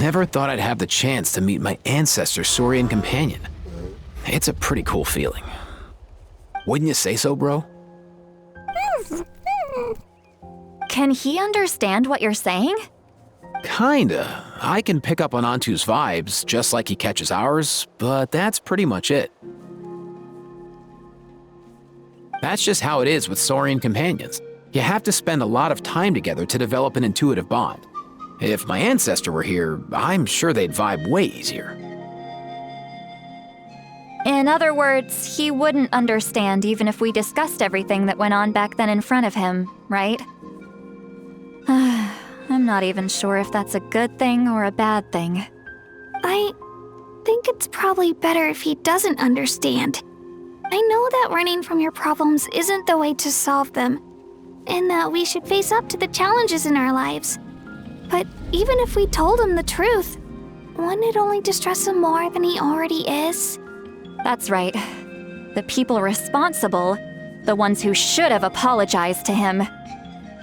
Never thought I'd have the chance to meet my ancestor Saurian companion. It's a pretty cool feeling. Wouldn't you say so, bro? Can he understand what you're saying? Kinda. I can pick up on Antu's vibes, just like he catches ours, but that's pretty much it. That's just how it is with Saurian companions. You have to spend a lot of time together to develop an intuitive bond. If my ancestor were here, I'm sure they'd vibe way easier. In other words, he wouldn't understand even if we discussed everything that went on back then in front of him, right? I'm not even sure if that's a good thing or a bad thing. I think it's probably better if he doesn't understand. I know that running from your problems isn't the way to solve them, and that we should face up to the challenges in our lives. But even if we told him the truth, wouldn't it only distress him more than he already is? That's right. The people responsible, the ones who should have apologized to him,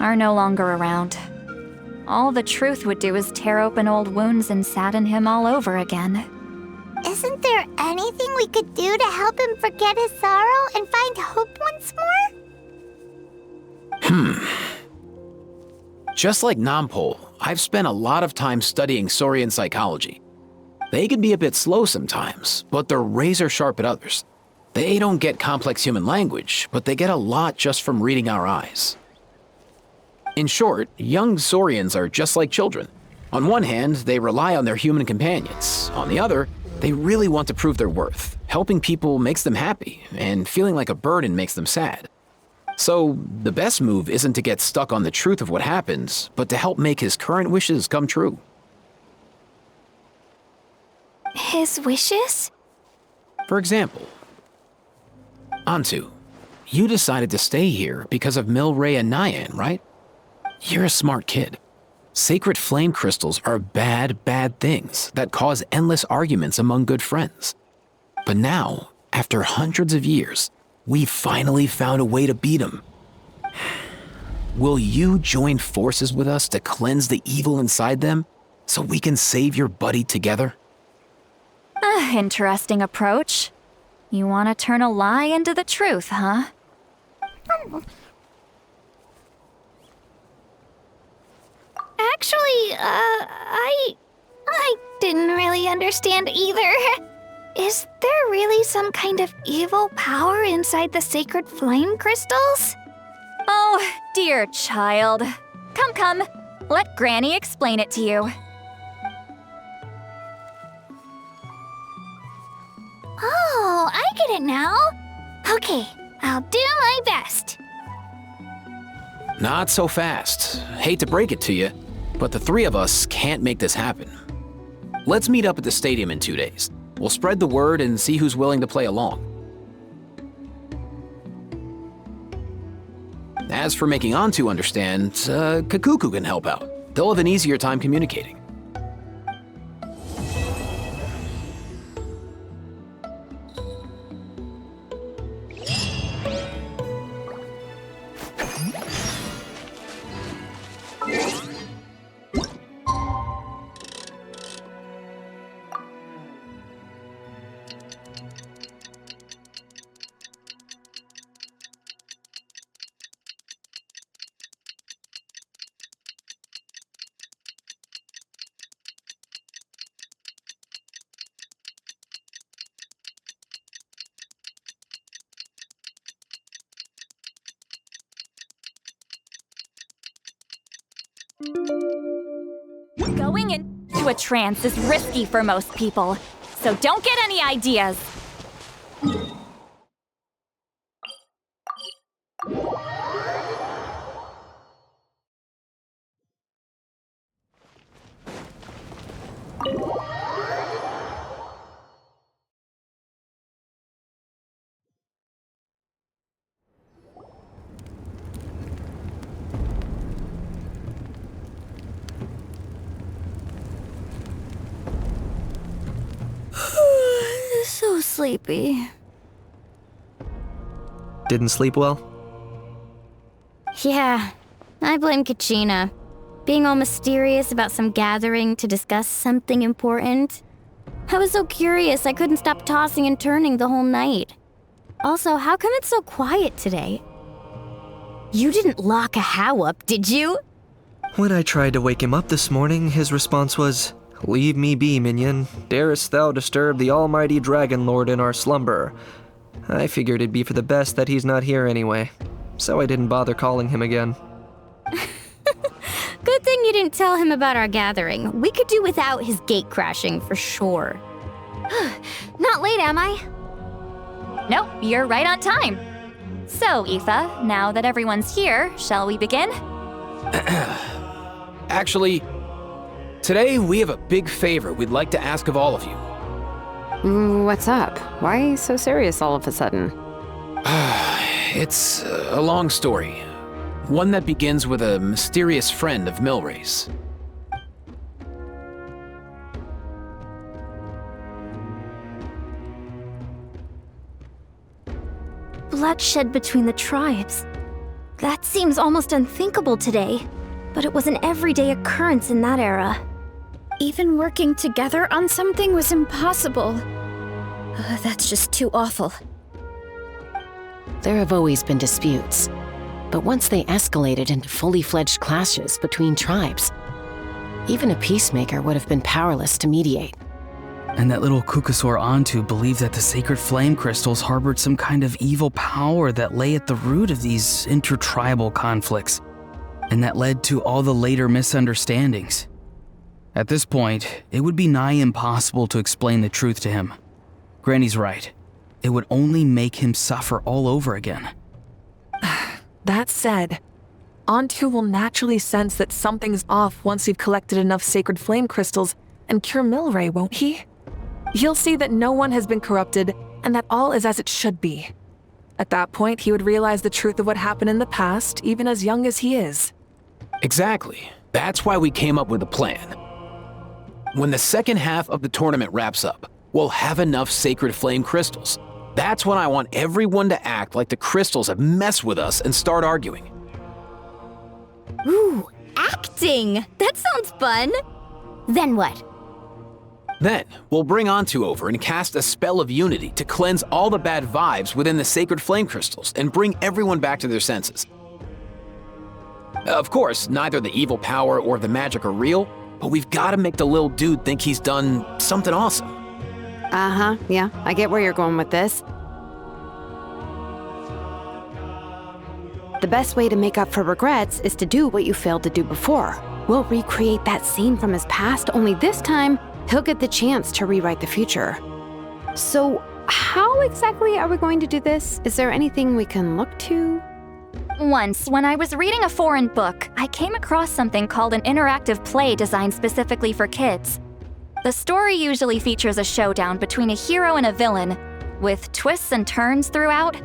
are no longer around. All the truth would do is tear open old wounds and sadden him all over again. Isn't there anything we could do to help him forget his sorrow and find hope once more? Just like Nampol, I've spent a lot of time studying Saurian psychology. They can be a bit slow sometimes, but they're razor sharp at others. They don't get complex human language, but they get a lot just from reading our eyes. In short, young Saurians are just like children. On one hand, they rely on their human companions. On the other, they really want to prove their worth. Helping people makes them happy, and feeling like a burden makes them sad. So, the best move isn't to get stuck on the truth of what happened, but to help make his current wishes come true. His wishes? For example, Antu, you decided to stay here because of Milray and Nyan, right? You're a smart kid. Sacred flame crystals are bad, bad things that cause endless arguments among good friends. But now, after hundreds of years, we finally found a way to beat them. Will you join forces with us to cleanse the evil inside them so we can save your buddy together? Interesting approach. You want to turn a lie into the truth, huh? Actually, I didn't really understand either. Is there really some kind of evil power inside the sacred flame crystals? Oh, dear child. Come. Let Granny explain it to you. Oh, I get it now. Okay, I'll do my best. Not so fast. Hate to break it to you, but the three of us can't make this happen. Let's meet up at the stadium in 2 days. We'll spread the word and see who's willing to play along. As for making Antu understand, Kakuku can help out. They'll have an easier time communicating. Going into a trance is risky for most people, so don't get any ideas. So sleepy. Didn't sleep well? Yeah, I blame Kachina. Being all mysterious about some gathering to discuss something important. I was so curious I couldn't stop tossing and turning the whole night. Also, how come it's so quiet today? You didn't lock a How up, did you? When I tried to wake him up this morning, his response was, "Leave me be, minion. Darest thou disturb the almighty Dragon Lord in our slumber?" I figured it'd be for the best that he's not here anyway, so I didn't bother calling him again. Good thing you didn't tell him about our gathering. We could do without his gate crashing for sure. Not late, am I? Nope, you're right on time. So, Aoife, now that everyone's here, shall we begin? Actually, today we have a big favor we'd like to ask of all of you. What's up? Why so serious all of a sudden? It's a long story. One that begins with a mysterious friend of Milray's. Bloodshed between the tribes. That seems almost unthinkable today, but it was an everyday occurrence in that era. Even working together on something was impossible. That's just too awful. There have always been disputes, but once they escalated into fully fledged clashes between tribes, even a peacemaker would have been powerless to mediate. And that little Kukusaur Antu believed that the sacred flame crystals harbored some kind of evil power that lay at the root of these intertribal conflicts, and that led to all the later misunderstandings. At this point, it would be nigh impossible to explain the truth to him. Granny's right. It would only make him suffer all over again. That said, Antu will naturally sense that something's off once you've collected enough sacred flame crystals and cure Milray, won't he? He'll see that no one has been corrupted and that all is as it should be. At that point, he would realize the truth of what happened in the past, even as young as he is. Exactly. That's why we came up with a plan. When the second half of the tournament wraps up, we'll have enough sacred flame crystals. That's when I want everyone to act like the crystals have messed with us and start arguing. Ooh, acting! That sounds fun! Then what? Then, we'll bring Antu over and cast a spell of unity to cleanse all the bad vibes within the sacred flame crystals and bring everyone back to their senses. Of course, neither the evil power or the magic are real, but we've got to make the little dude think he's done something awesome. Uh-huh, yeah, I get where you're going with this. The best way to make up for regrets is to do what you failed to do before. We'll recreate that scene from his past, only this time, he'll get the chance to rewrite the future. So, how exactly are we going to do this? Is there anything we can look to? Once, when I was reading a foreign book, I came across something called an interactive play designed specifically for kids. The story usually features a showdown between a hero and a villain, with twists and turns throughout.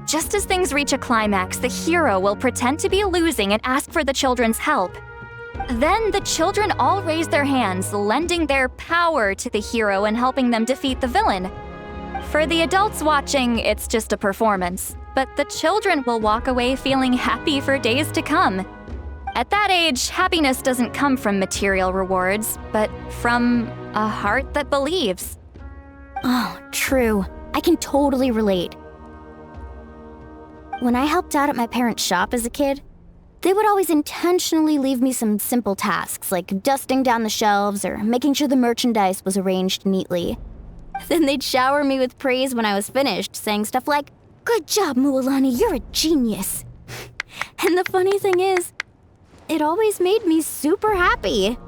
Just as things reach a climax, the hero will pretend to be losing and ask for the children's help. Then the children all raise their hands, lending their power to the hero and helping them defeat the villain. For the adults watching, it's just a performance, but the children will walk away feeling happy for days to come. At that age, happiness doesn't come from material rewards, but from a heart that believes. Oh, true. I can totally relate. When I helped out at my parents' shop as a kid, they would always intentionally leave me some simple tasks like dusting down the shelves or making sure the merchandise was arranged neatly. Then they'd shower me with praise when I was finished, saying stuff like, "Good job, Mualani, you're a genius." And the funny thing is, it always made me super happy.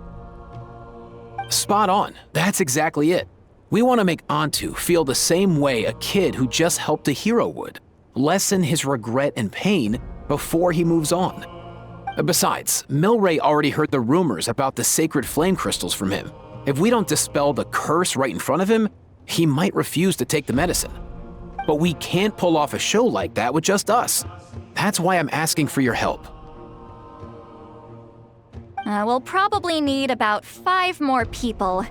Spot on. That's exactly it. We want to make Antu feel the same way a kid who just helped a hero would. Lessen his regret and pain before he moves on. Besides, Milray already heard the rumors about the sacred flame crystals from him. If we don't dispel the curse right in front of him, he might refuse to take the medicine. But we can't pull off a show like that with just us. That's why I'm asking for your help. We'll probably need about 5 more people.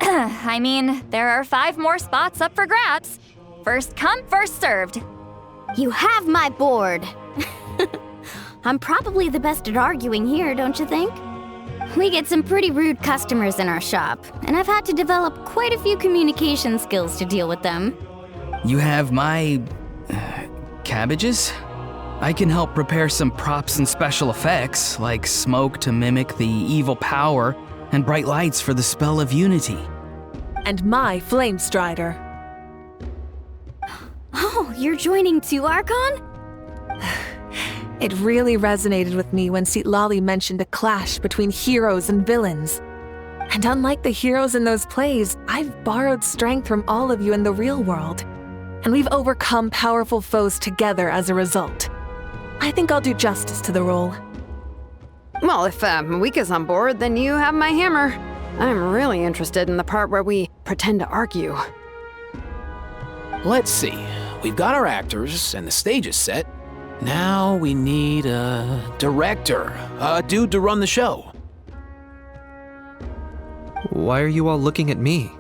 I mean, there are 5 more spots up for grabs. First come, first served. You have my board. I'm probably the best at arguing here, don't you think? We get some pretty rude customers in our shop, and I've had to develop quite a few communication skills to deal with them. You have my... cabbages? I can help prepare some props and special effects, like smoke to mimic the evil power, and bright lights for the spell of unity. And my flame strider. Oh, you're joining too, Archon? It really resonated with me when Citlali mentioned a clash between heroes and villains. And unlike the heroes in those plays, I've borrowed strength from all of you in the real world. And we've overcome powerful foes together as a result. I think I'll do justice to the role. Well, if Mika's on board, then you have my hammer. I'm really interested in the part where we pretend to argue. Let's see. We've got our actors, and the stage is set. Now we need a director, a dude to run the show. Why are you all looking at me?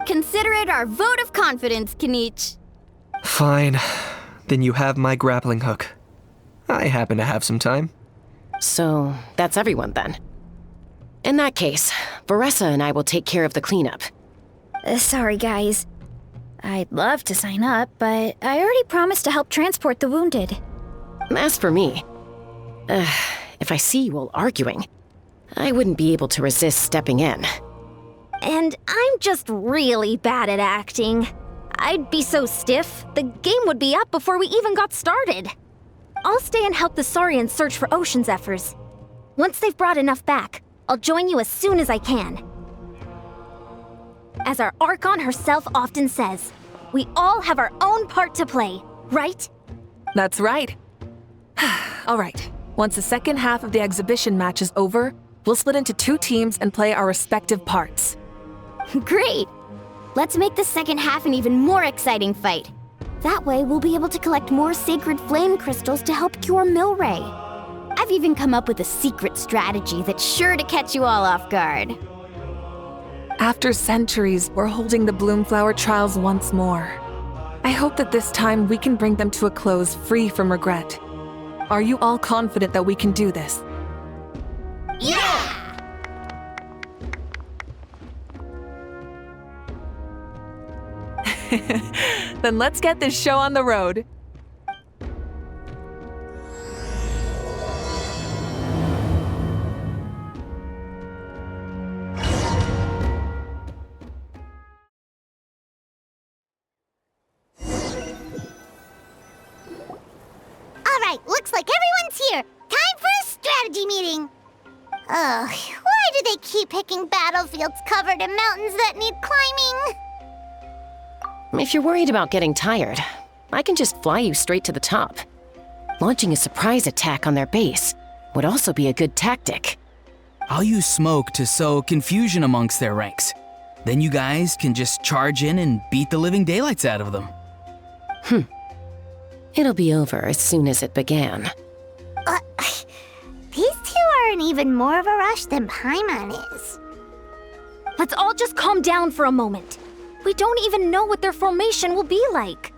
Consider it our vote of confidence, Kanich. Fine. Then you have my grappling hook. I happen to have some time. So, that's everyone then. In that case, Varessa and I will take care of the cleanup. Sorry, guys. I'd love to sign up, but I already promised to help transport the wounded. As for me, if I see you all arguing, I wouldn't be able to resist stepping in. And I'm just really bad at acting. I'd be so stiff, the game would be up before we even got started. I'll stay and help the Saurians search for Ocean Zephyrs. Once they've brought enough back, I'll join you as soon as I can. As our Archon herself often says, we all have our own part to play, right? That's right. All right, once the second half of the exhibition match is over, we'll split into 2 teams and play our respective parts. Great! Let's make the second half an even more exciting fight. That way, we'll be able to collect more sacred flame crystals to help cure Milray. I've even come up with a secret strategy that's sure to catch you all off guard. After centuries, we're holding the Bloomflower trials once more. I hope that this time we can bring them to a close free from regret. Are you all confident that we can do this? Yeah! Then let's get this show on the road. Alright, looks like everyone's here. Time for a strategy meeting. Ugh, why do they keep picking battlefields covered in mountains that need climbing? If you're worried about getting tired, I can just fly you straight to the top. Launching a surprise attack on their base would also be a good tactic. I'll use smoke to sow confusion amongst their ranks. Then you guys can just charge in and beat the living daylights out of them. It'll be over as soon as it began. These two are in even more of a rush than Paimon is. Let's all just calm down for a moment. We don't even know what their formation will be like.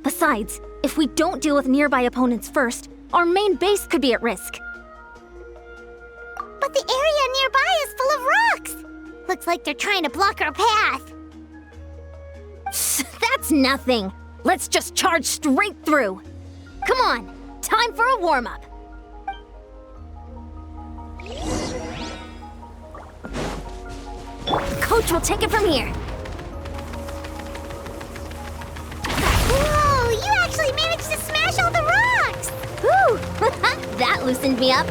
Besides, if we don't deal with nearby opponents first, our main base could be at risk. But the area nearby is full of rocks. Looks like they're trying to block our path. That's nothing. Let's just charge straight through. Come on, time for a warm-up. Coach will take it from here. Whoa, you actually managed to smash all the rocks! Whew, that loosened me up.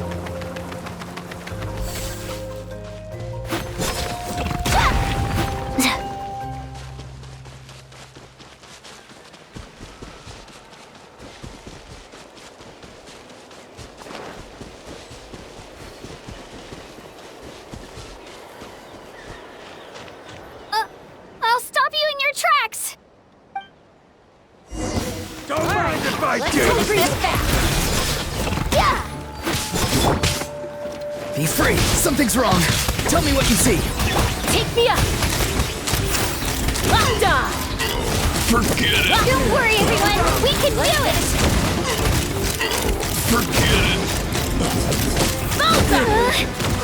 I'll stop you in your tracks! Don't mind if I Let's do! hope for this fast. Yeah! Be free! Something's wrong! Tell me what you see! Take me up! Lambda! Forget it! Don't worry, everyone! We can do it! Forget it!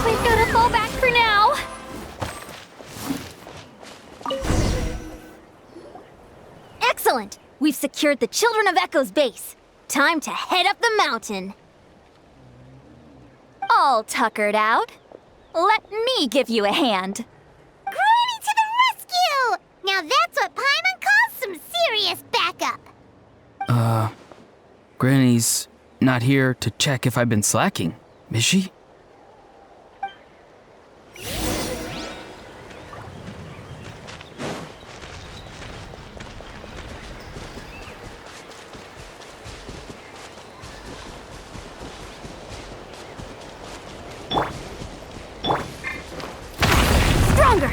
We've got to fall back for now. Excellent! We've secured the Children of Echo's base. Time to head up the mountain. All tuckered out. Let me give you a hand. Granny to the rescue! Now that's what Paimon calls some serious backup. Granny's not here to check if I've been slacking, is she? Stronger!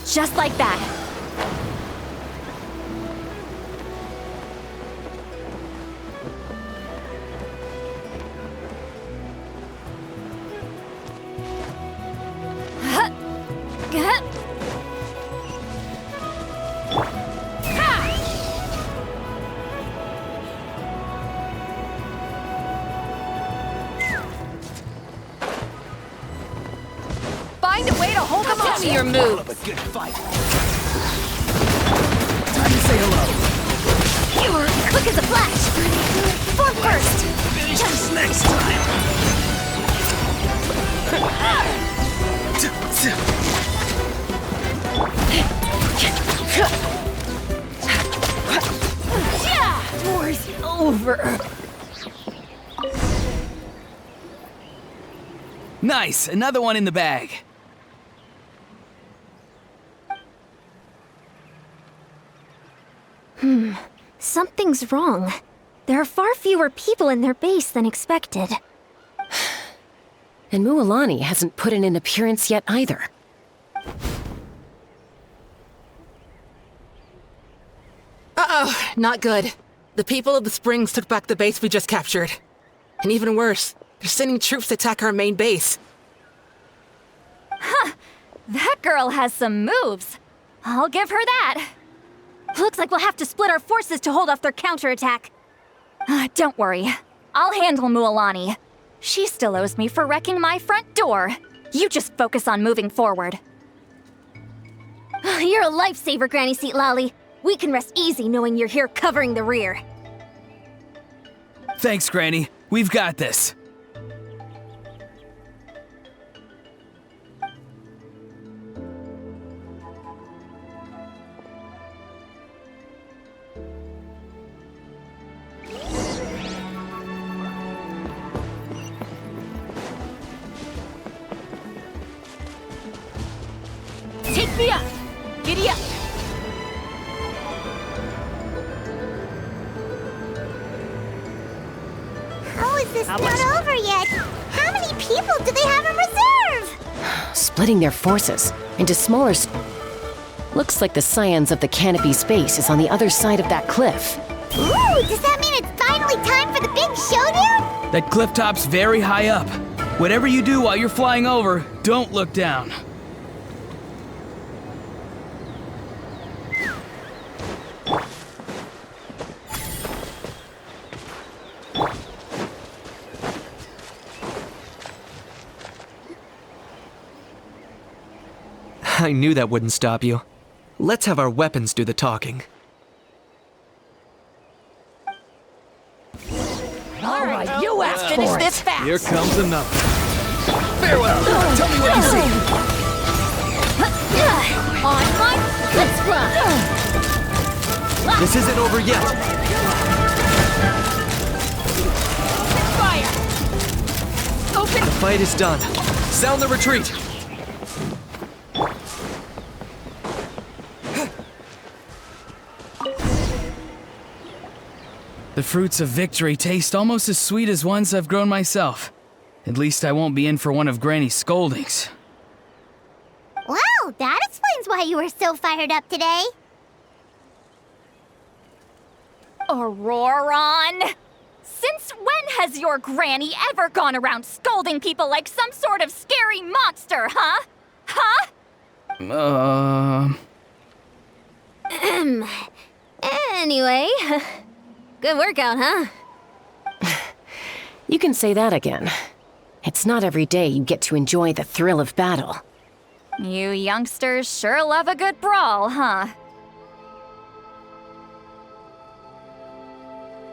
Just like that. Find a way to hold them off. Your move. A good fight. Time to say hello. You were quick as a flash. Form first. Finish this next time. War's over. Nice! Another one in the bag. Something's wrong. There are far fewer people in their base than expected. And Mualani hasn't put in an appearance yet either. Uh-oh, not good. The people of the Springs took back the base we just captured. And even worse, they're sending troops to attack our main base. Huh. That girl has some moves. I'll give her that. Looks like we'll have to split our forces to hold off their counterattack. Don't worry. I'll handle Mualani. She still owes me for wrecking my front door. You just focus on moving forward. You're a lifesaver, Granny Seat Lolly. We can rest easy knowing you're here covering the rear. Thanks, Granny. We've got this. Take me up. Giddy up. How is this not over yet? How many people do they have in reserve? Splitting their forces into smaller... Looks like the Scions of the Canopy Space is on the other side of that cliff. Ooh, does that mean it's finally time for the big showdown? That cliff top's very high up. Whatever you do while you're flying over, don't look down. I knew that wouldn't stop you. Let's have our weapons do the talking. All right, you asked for it. This fast. Here comes another. Farewell! Tell me what you see! On my... Let's run! This isn't over yet! Fire! Open! The fight is done. Sound the retreat! The fruits of victory taste almost as sweet as ones I've grown myself. At least I won't be in for one of Granny's scoldings. Well, that explains why you were so fired up today. Auroron! Since when has your granny ever gone around scolding people like some sort of scary monster, huh? Huh? Good workout, huh? You can say that again. It's not every day you get to enjoy the thrill of battle. You youngsters sure love a good brawl, huh?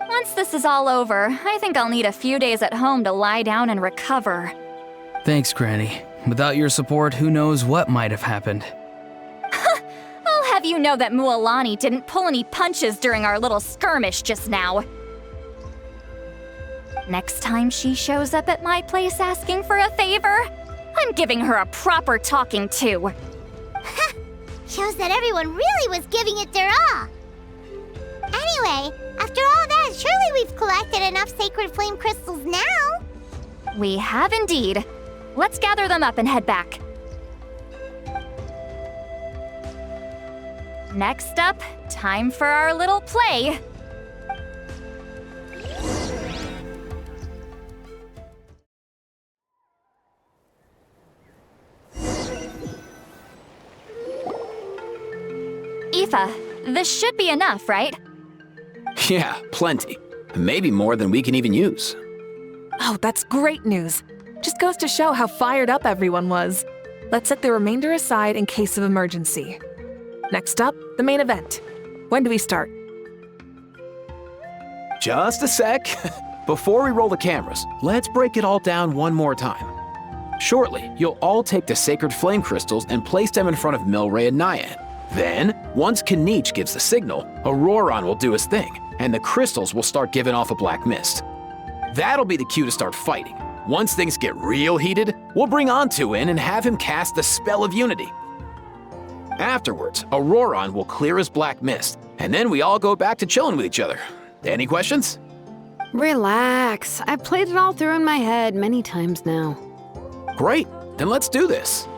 Once this is all over, I think I'll need a few days at home to lie down and recover. Thanks, Granny. Without your support, who knows what might have happened. I'll have you know that Mualani didn't pull any punches during our little skirmish just now. Next time she shows up at my place asking for a favor, I'm giving her a proper talking to. Shows that everyone really was giving it their all. Anyway, after all that, surely we've collected enough sacred flame crystals now. We have indeed. Let's gather them up and head back. Next up, time for our little play. Aoife, this should be enough, right? Yeah, plenty. Maybe more than we can even use. Oh, that's great news. Just goes to show how fired up everyone was. Let's set the remainder aside in case of emergency. Next up, the main event. When do we start? Just a sec. Before we roll the cameras, let's break it all down one more time. Shortly, you'll all take the sacred flame crystals and place them in front of Milray and Nyan. Then, once Kinich gives the signal, Auroron will do his thing, and the crystals will start giving off a black mist. That'll be the cue to start fighting. Once things get real heated, we'll bring Antu in and have him cast the Spell of Unity. Afterwards, Auroron will clear his black mist, and then we all go back to chilling with each other. Any questions? Relax. I've played it all through in my head many times now. Great, then let's do this.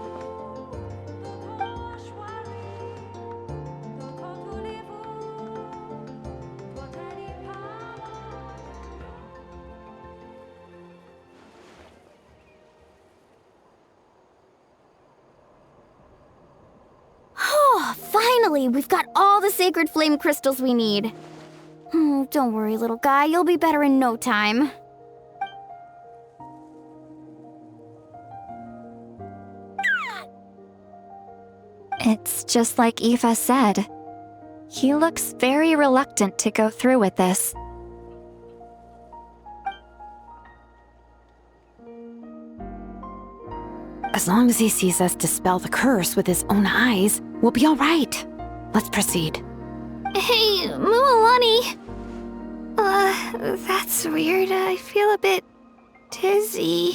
Finally, we've got all the sacred flame crystals we need. Don't worry, little guy. You'll be better in no time. It's just like Aoife said. He looks very reluctant to go through with this. As long as he sees us dispel the curse with his own eyes, we'll be all right. Let's proceed. Hey, Mualani. That's weird. I feel a bit dizzy.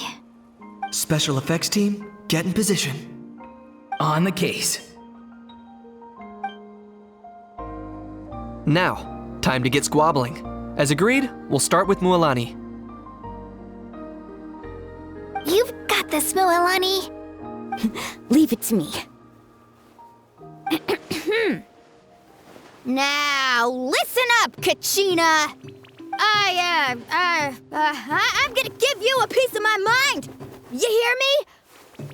Special effects team, get in position. On the case. Now, time to get squabbling. As agreed, we'll start with Mualani. You've got this, Mualani. Leave it to me. Now, listen up, Kachina. I'm gonna give you a piece of my mind. You hear me?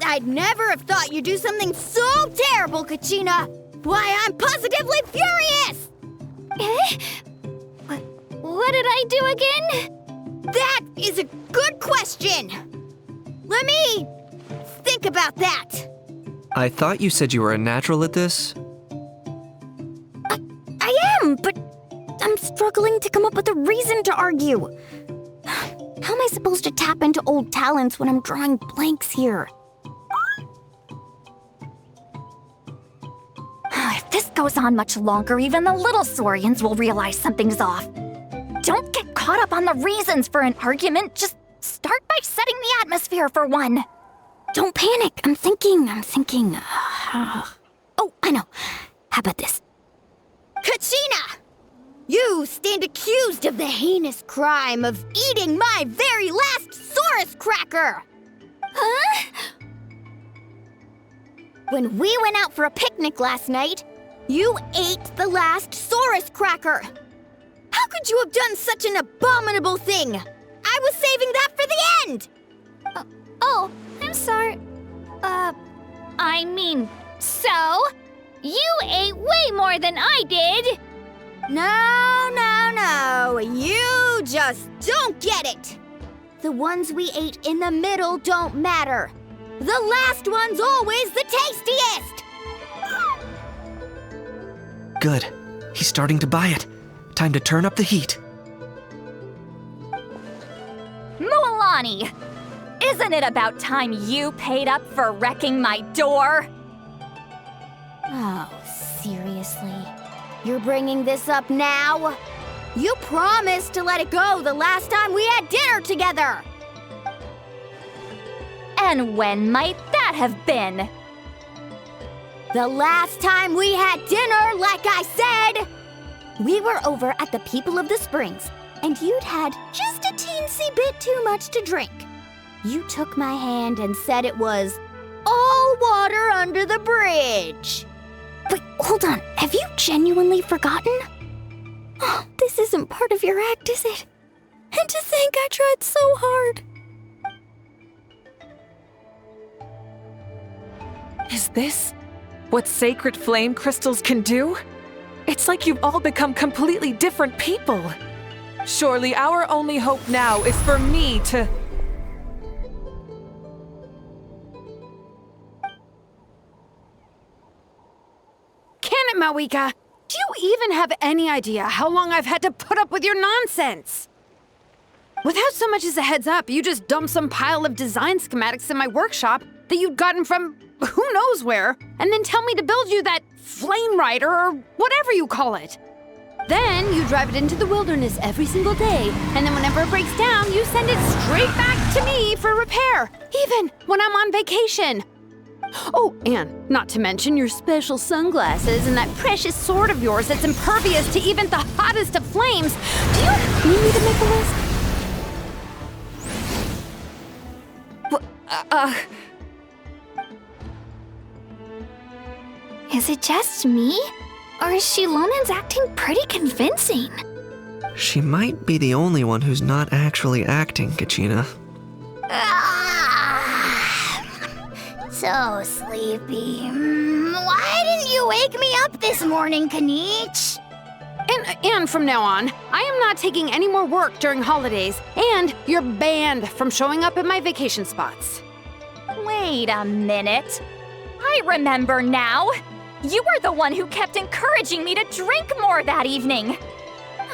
I'd never have thought you'd do something so terrible, Kachina. Why, I'm positively furious. What did I do again? That is a good question. Let me think about that. I thought you said you were a natural at this. I am, but I'm struggling to come up with a reason to argue. How am I supposed to tap into old talents when I'm drawing blanks here? If this goes on much longer, even the little Saurians will realize something's off. Don't get caught up on the reasons for an argument. Just start by setting the atmosphere for one. Don't panic. I'm thinking. Oh, I know. How about this? Kachina! You stand accused of the heinous crime of eating my very last Saurus cracker! Huh? When we went out for a picnic last night, you ate the last Saurus cracker! How could you have done such an abominable thing? I was saving that for the end! Oh, I'm sorry. I mean, so? You ate way more than I did! No. Oh, you just don't get it! The ones we ate in the middle don't matter. The last one's always the tastiest! Good. He's starting to buy it. Time to turn up the heat. Mualani! Isn't it about time you paid up for wrecking my door? Oh, seriously? You're bringing this up now? You promised to let it go the last time we had dinner together! And when might that have been? The last time we had dinner, like I said! We were over at the People of the Springs, and you'd had just a teensy bit too much to drink. You took my hand and said it was all water under the bridge. Wait, hold on. Have you genuinely forgotten? Oh, this isn't part of your act, is it? And to think I tried so hard. Is this what sacred flame crystals can do? It's like you've all become completely different people. Surely our only hope now is for me to... Can it, Mawika? Do you even have any idea how long I've had to put up with your nonsense? Without so much as a heads up, you just dumped some pile of design schematics in my workshop that you'd gotten from who knows where, and then tell me to build you that flame rider or whatever you call it. Then you drive it into the wilderness every single day, and then whenever it breaks down, you send it straight back to me for repair, even when I'm on vacation. Oh, and not to mention your special sunglasses and that precious sword of yours that's impervious to even the hottest of flames. Do you need me to make a list? Is it just me? Or is Shilonen's acting pretty convincing? She might be the only one who's not actually acting, Kachina. So sleepy. Why didn't you wake me up this morning, Kanich? And from now on, I am not taking any more work during holidays, and you're banned from showing up at my vacation spots. Wait a minute. I remember now. You were the one who kept encouraging me to drink more that evening.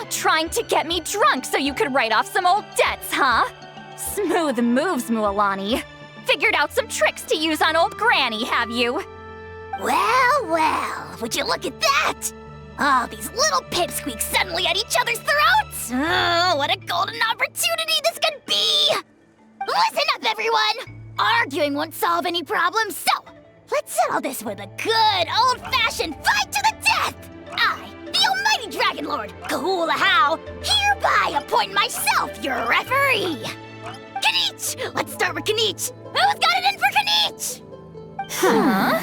Trying to get me drunk so you could write off some old debts, huh? Smooth moves, Mualani. Figured out some tricks to use on old Granny, have you? Well, would you look at that? Oh, these little pipsqueaks suddenly at each other's throats! Oh, what a golden opportunity this could be! Listen up, everyone! Arguing won't solve any problems, so let's settle this with a good old-fashioned fight to the death! I, the almighty Dragon Lord, Kahula How, hereby appoint myself your referee! Kanich! Let's start with Kanich! Who's got it in for Kanich? Huh?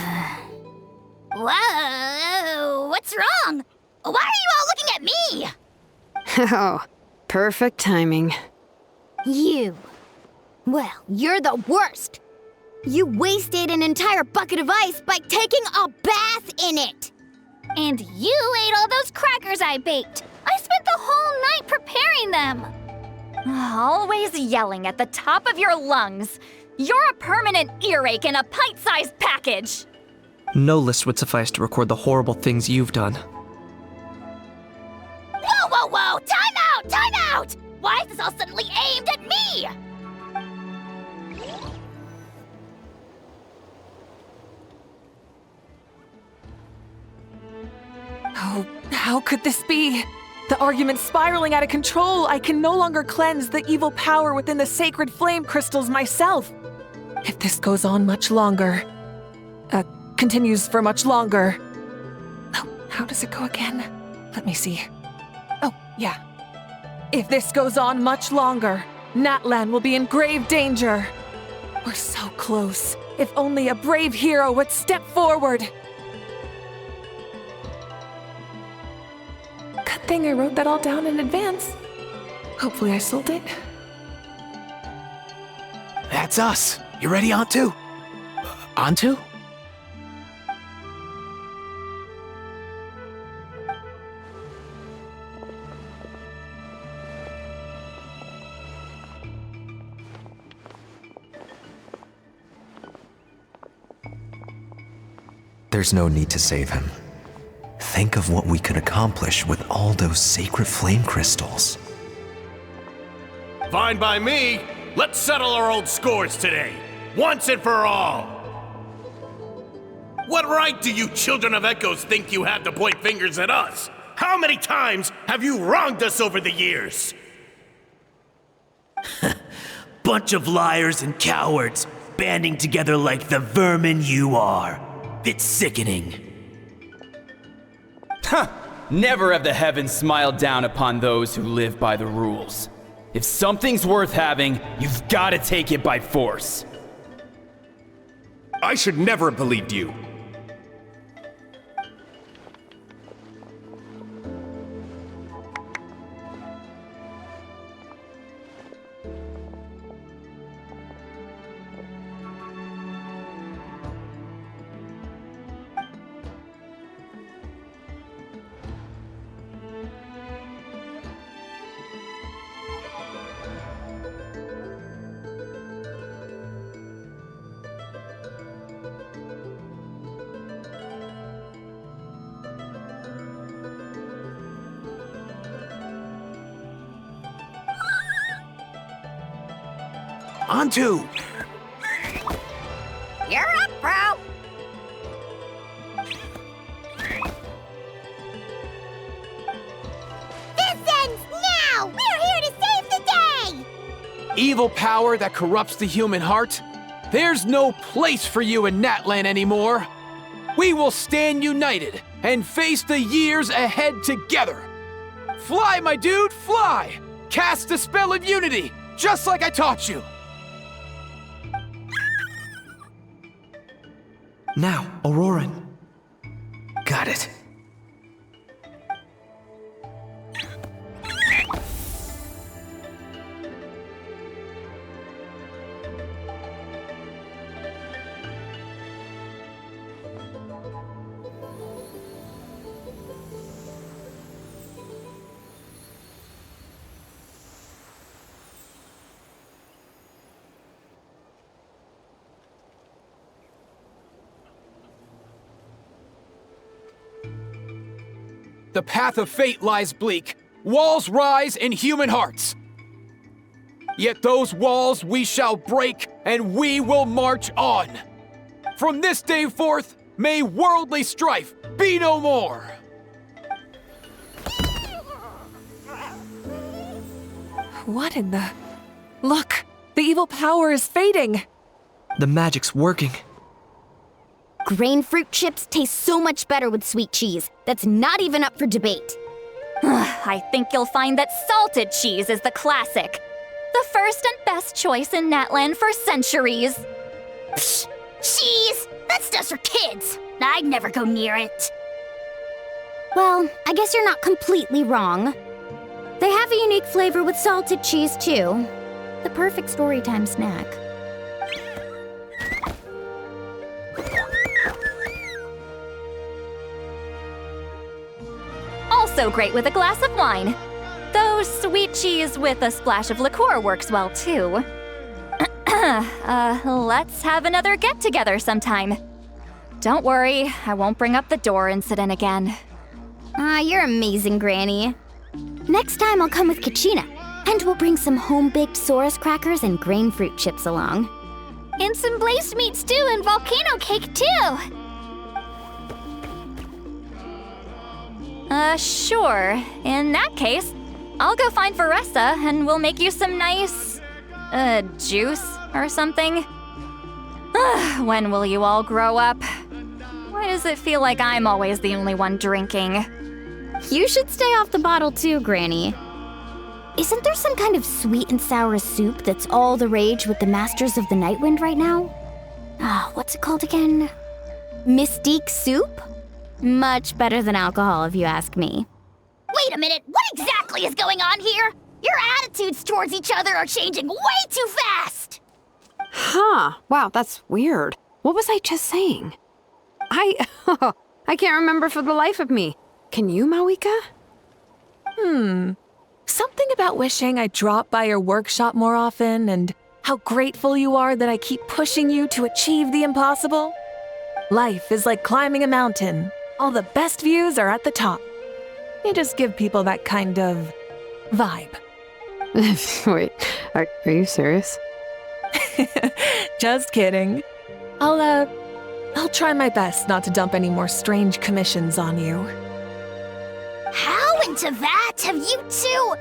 Whoa, what's wrong? Why are you all looking at me? Oh, perfect timing. You. Well, you're the worst. You wasted an entire bucket of ice by taking a bath in it. And you ate all those crackers I baked. I spent the whole night preparing them. Always yelling at the top of your lungs. You're a permanent earache in a pint-sized package. No list would suffice to record the horrible things you've done. Whoa! Time out! Why is this all suddenly aimed at me? Oh, how could this be? The argument's spiraling out of control. I can no longer cleanse the evil power within the sacred flame crystals myself. If this goes on much longer, continues for much longer. Oh, how does it go again? Let me see. Oh, yeah. If this goes on much longer, Natlan will be in grave danger. We're so close. If only a brave hero would step forward. Good thing I wrote that all down in advance. Hopefully I sold it. That's us. You ready, Antu? Antu? There's no need to save him. Think of what we could accomplish with all those sacred flame crystals. Fine by me. Let's settle our old scores today, once and for all. What right do you children of Echoes think you have to point fingers at us? How many times have you wronged us over the years? Bunch of liars and cowards, banding together like the vermin you are. It's sickening. Huh! Never have the heavens smiled down upon those who live by the rules. If something's worth having, you've got to take it by force. I should never have believed you. Onto! You're up, bro! This ends now! We're here to save the day! Evil power that corrupts the human heart? There's no place for you in Natlan anymore! We will stand united and face the years ahead together! Fly, my dude, fly! Cast the spell of unity, just like I taught you! Now, Auroran. Got it. The path of fate lies bleak. Walls rise in human hearts. Yet those walls we shall break, and we will march on. From this day forth, may worldly strife be no more. What in the... Look! The evil power is fading! The magic's working. Grain fruit chips taste so much better with sweet cheese. That's not even up for debate. I think you'll find that salted cheese is the classic. The first and best choice in Natlan for centuries. Psh, cheese! That stuff's for kids. I'd never go near it. Well, I guess you're not completely wrong. They have a unique flavor with salted cheese, too. The perfect storytime snack. Also great with a glass of wine. Though sweet cheese with a splash of liqueur works well, too. Let's have another get-together sometime. Don't worry, I won't bring up the door incident again. You're amazing, Granny. Next time I'll come with Kachina, and we'll bring some home-baked Sauriers crackers and grain fruit chips along. And some blazed meat stew and volcano cake, too! Sure. In that case, I'll go find Varessa and we'll make you some nice, juice or something. When will you all grow up? Why does it feel like I'm always the only one drinking? You should stay off the bottle too, Granny. Isn't there some kind of sweet and sour soup that's all the rage with the Masters of the Nightwind right now? What's it called again? Mystique soup? Much better than alcohol, if you ask me. Wait a minute, what exactly is going on here? Your attitudes towards each other are changing way too fast! Huh. Wow, that's weird. What was I just saying? I can't remember for the life of me. Can you, Mawika? Something about wishing I'd drop by your workshop more often and how grateful you are that I keep pushing you to achieve the impossible. Life is like climbing a mountain. All the best views are at the top. You just give people that kind of vibe. Wait, are you serious? Just kidding. I'll try my best not to dump any more strange commissions on you. How into that have you two?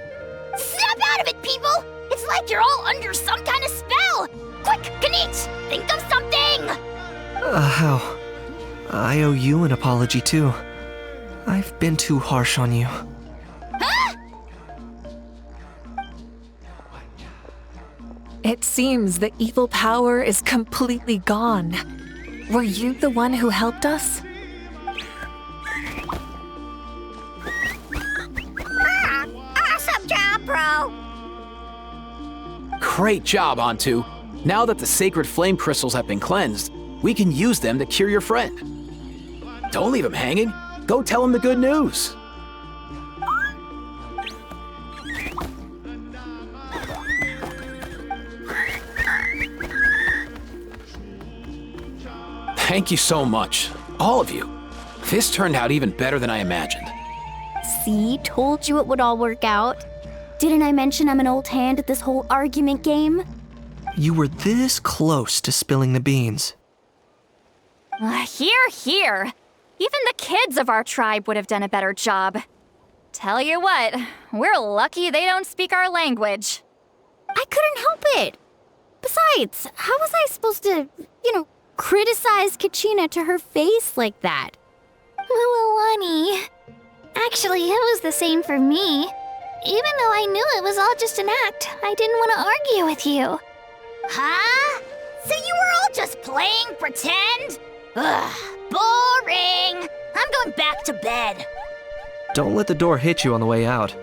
Snap out of it, people! It's like you're all under some kind of spell! Quick, Kanich, think of something! How? I owe you an apology too. I've been too harsh on you. Huh? It seems the evil power is completely gone. Were you the one who helped us? Awesome job, bro! Great job, Antu. Now that the sacred flame crystals have been cleansed, we can use them to cure your friend. Don't leave him hanging. Go tell him the good news. Thank you so much, all of you. This turned out even better than I imagined. See, told you it would all work out. Didn't I mention I'm an old hand at this whole argument game? You were this close to spilling the beans. Hear, hear. Even the kids of our tribe would have done a better job. Tell you what, we're lucky they don't speak our language. I couldn't help it. Besides, how was I supposed to, criticize Kachina to her face like that? Lualani. Actually, it was the same for me. Even though I knew it was all just an act, I didn't want to argue with you. Huh? So you were all just playing pretend? Ugh, boring! I'm going back to bed. Don't let the door hit you on the way out.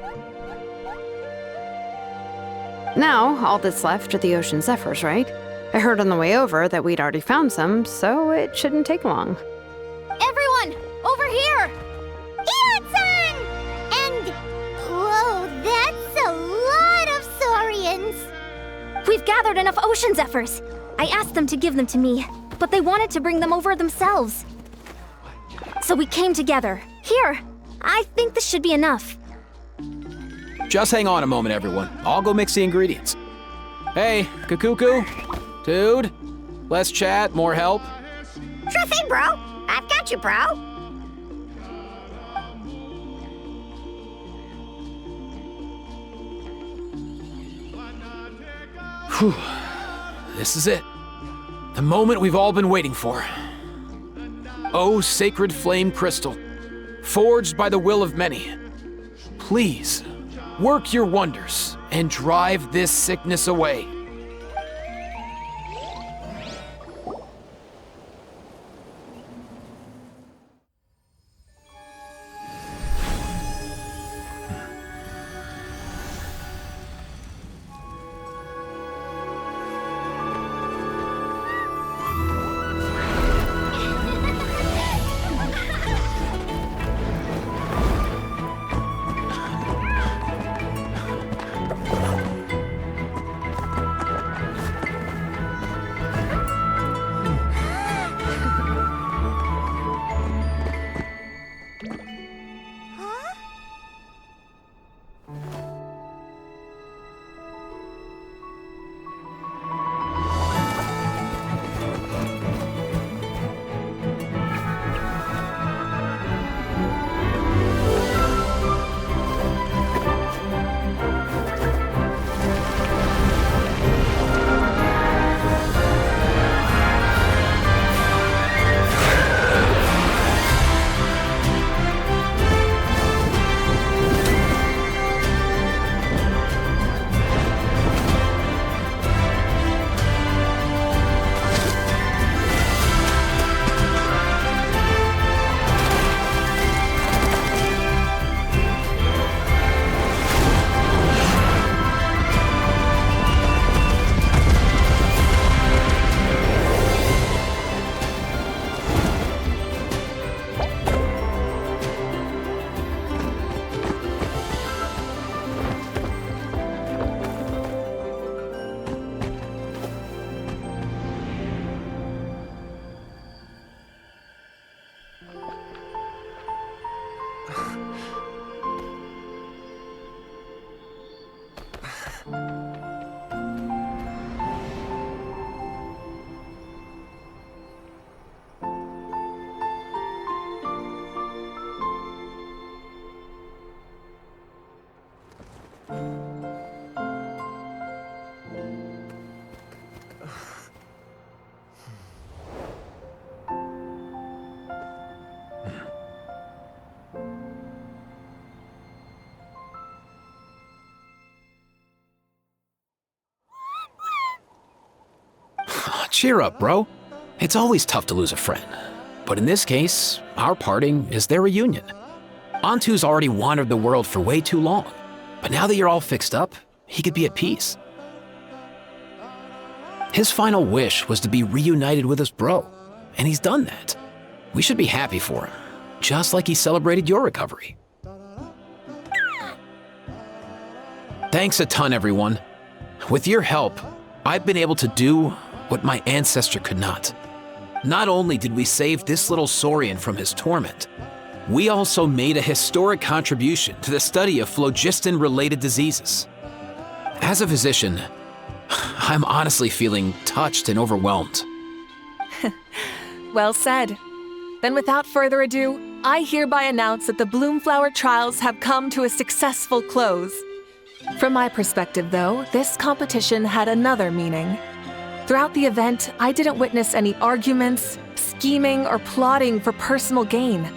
Now, all that's left are the ocean zephyrs, right? I heard on the way over that we'd already found some, so it shouldn't take long. Everyone, over here! Ian-san! And... whoa, that's a lot of Saurians! We've gathered enough ocean zephyrs. I asked them to give them to me, but they wanted to bring them over themselves. So we came together. Here, I think this should be enough. Just hang on a moment, everyone. I'll go mix the ingredients. Hey, Kakuku, dude, less chat, more help. Sure thing, bro. I've got you, bro. Whew. This is it. The moment we've all been waiting for. Oh, sacred flame crystal, forged by the will of many. Please, work your wonders and drive this sickness away. Cheer up, bro. It's always tough to lose a friend. But in this case, our parting is their reunion. Antu's already wandered the world for way too long. But now that you're all fixed up, he could be at peace. His final wish was to be reunited with his bro, and he's done that. We should be happy for him, just like he celebrated your recovery. Thanks a ton, everyone. With your help, I've been able to do what my ancestor could not. Not only did we save this little Saurian from his torment, we also made a historic contribution to the study of phlogiston-related diseases. As a physician, I'm honestly feeling touched and overwhelmed. Well said. Then without further ado, I hereby announce that the Bloomflower trials have come to a successful close. From my perspective, though, this competition had another meaning. Throughout the event, I didn't witness any arguments, scheming, or plotting for personal gain.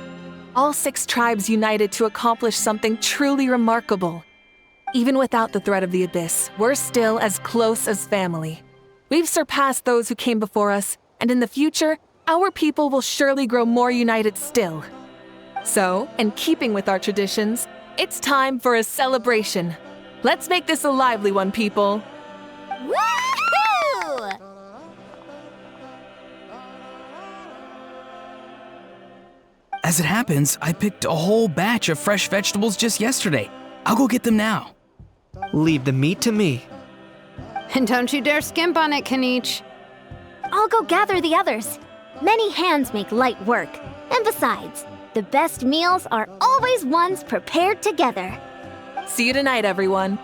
All 6 tribes united to accomplish something truly remarkable. Even without the threat of the Abyss, we're still as close as family. We've surpassed those who came before us, and in the future, our people will surely grow more united still. So, in keeping with our traditions, it's time for a celebration. Let's make this a lively one, people. Woohoo! As it happens, I picked a whole batch of fresh vegetables just yesterday. I'll go get them now. Leave the meat to me. And don't you dare skimp on it, Kanich. I'll go gather the others. Many hands make light work. And besides, the best meals are always ones prepared together. See you tonight, everyone.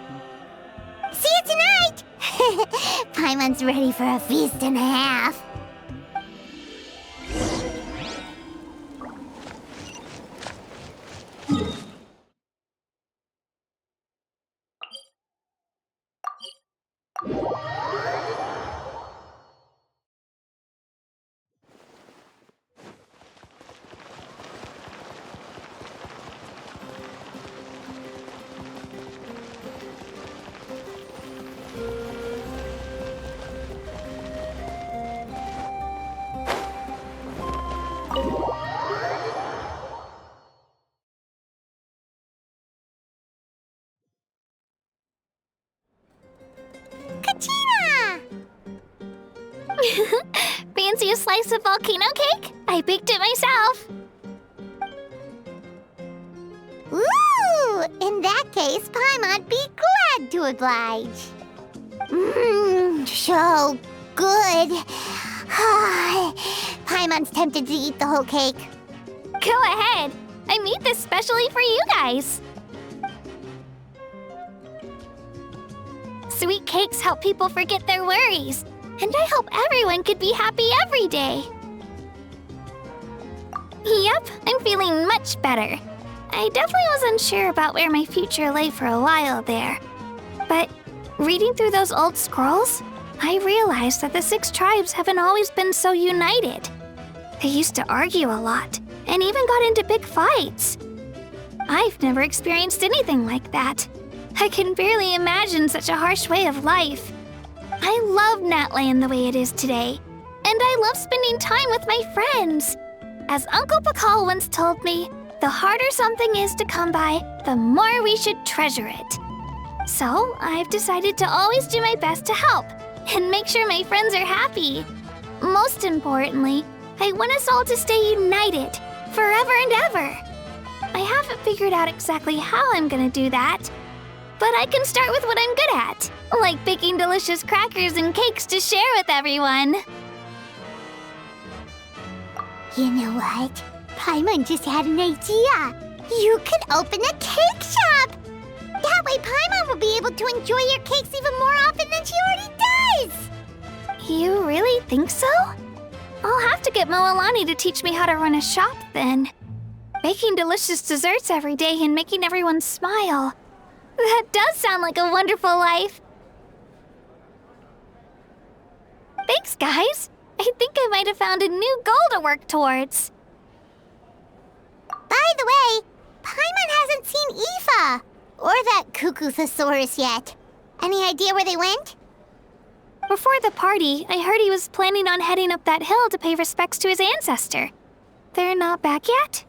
See you tonight! Paimon's ready for a feast and a half. Fancy a slice of volcano cake? I baked it myself. Ooh! In that case, Paimon'd be glad to oblige. Mmm, so good. Paimon's tempted to eat the whole cake. Go ahead. I made this specially for you guys. Sweet cakes help people forget their worries. And I hope everyone could be happy every day. Yep, I'm feeling much better. I definitely was unsure about where my future lay for a while there. But reading through those old scrolls, I realized that the 6 tribes haven't always been so united. They used to argue a lot, and even got into big fights. I've never experienced anything like that. I can barely imagine such a harsh way of life. I love Natland the way it is today, and I love spending time with my friends. As Uncle Pakal once told me, the harder something is to come by, the more we should treasure it. So I've decided to always do my best to help and make sure my friends are happy. Most importantly, I want us all to stay united forever and ever. I haven't figured out exactly how I'm gonna do that, but I can start with what I'm good at, like baking delicious crackers and cakes to share with everyone. You know what? Paimon just had an idea. You could open a cake shop. That way Paimon will be able to enjoy your cakes even more often than she already does. You really think so? I'll have to get Moalani to teach me how to run a shop then. Baking delicious desserts every day and making everyone smile. That does sound like a wonderful life. Thanks, guys. I think I might have found a new goal to work towards. By the way, Paimon hasn't seen Aoife or that Cuckoo-Thesaurus yet. Any idea where they went? Before the party, I heard he was planning on heading up that hill to pay respects to his ancestor. They're not back yet?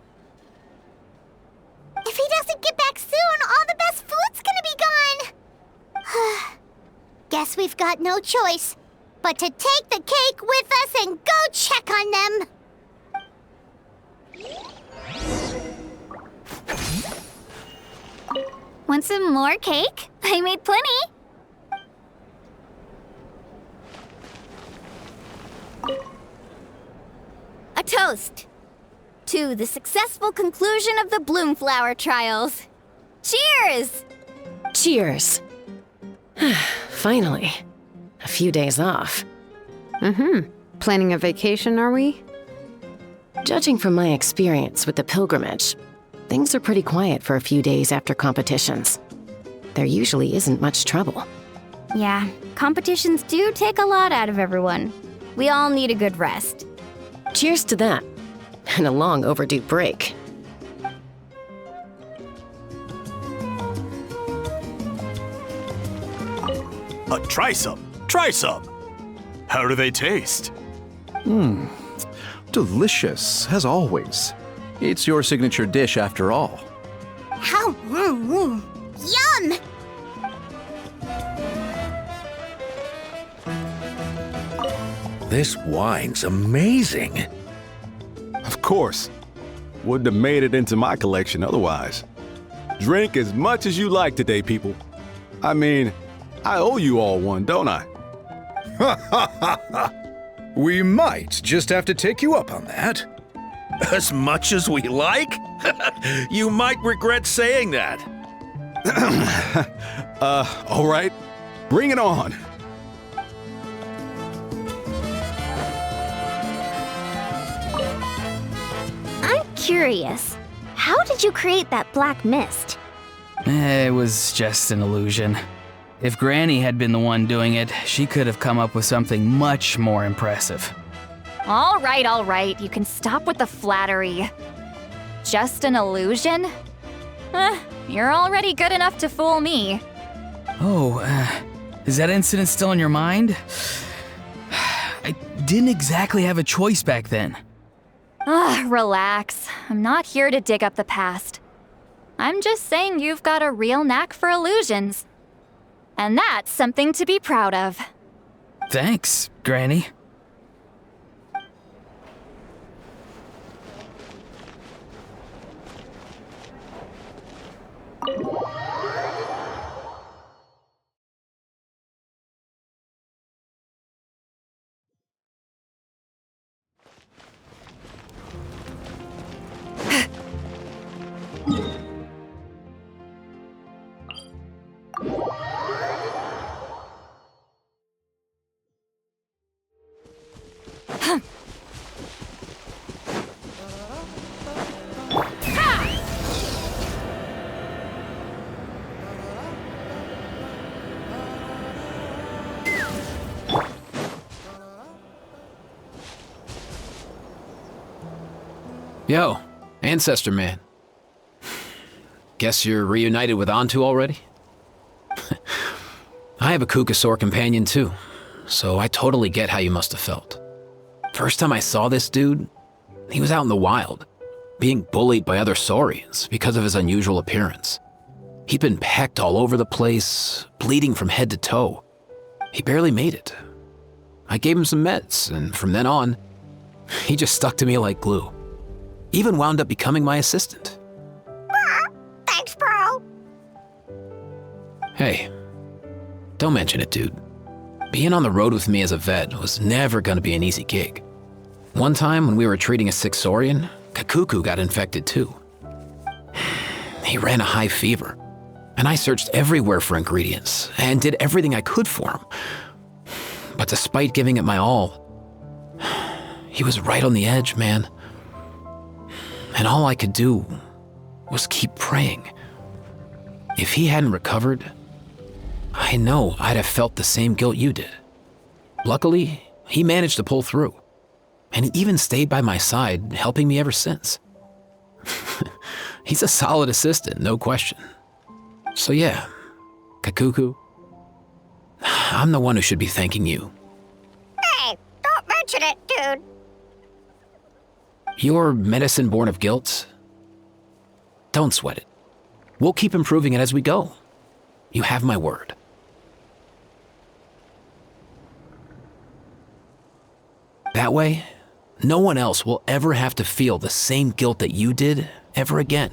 If he doesn't get back soon, all the best food's gonna be gone. Guess we've got no choice but to take the cake with us and go check on them. Want some more cake? I made plenty. A toast to the successful conclusion of the Bloomflower trials. Cheers! Cheers. Finally. A few days off. Planning a vacation, are we? Judging from my experience with the pilgrimage, things are pretty quiet for a few days after competitions. There usually isn't much trouble. Yeah, competitions do take a lot out of everyone. We all need a good rest. Cheers to that. And a long overdue break. Try some. Try some. How do they taste? Delicious, as always. It's your signature dish after all. How? Yum! This wine's amazing. Of course. Wouldn't have made it into my collection otherwise. Drink as much as you like today, people. I mean, I owe you all one, don't I? We might just have to take you up on that. As much as we like? You might regret saying that. All right. Bring it on. I'm curious. How did you create that black mist? It was just an illusion. If Granny had been the one doing it, she could have come up with something much more impressive. All right. You can stop with the flattery. Just an illusion? You're already good enough to fool me. Oh, is that incident still in your mind? I didn't exactly have a choice back then. Relax. I'm not here to dig up the past. I'm just saying you've got a real knack for illusions. And that's something to be proud of. Thanks, Granny. Yo, Ancestor Man. Guess you're reunited with Antu already? I have a Kukasaur companion too, so I totally get how you must have felt. First time I saw this dude, he was out in the wild, being bullied by other Saurians because of his unusual appearance. He'd been pecked all over the place, bleeding from head to toe. He barely made it. I gave him some meds, and from then on, he just stuck to me like glue. Even wound up becoming my assistant. Thanks, bro. Hey, don't mention it, dude. Being on the road with me as a vet was never gonna be an easy gig. One time when we were treating a sick Saurian, Kakuku got infected too. He ran a high fever, and I searched everywhere for ingredients and did everything I could for him. But despite giving it my all, he was right on the edge, man. And all I could do was keep praying. If he hadn't recovered, I know I'd have felt the same guilt you did. Luckily, he managed to pull through, and he even stayed by my side, helping me ever since. He's a solid assistant, no question. So yeah, Kakuku, I'm the one who should be thanking you. Hey, don't mention it, dude. Your medicine born of guilt? Don't sweat it. We'll keep improving it as we go. You have my word. That way, no one else will ever have to feel the same guilt that you did ever again.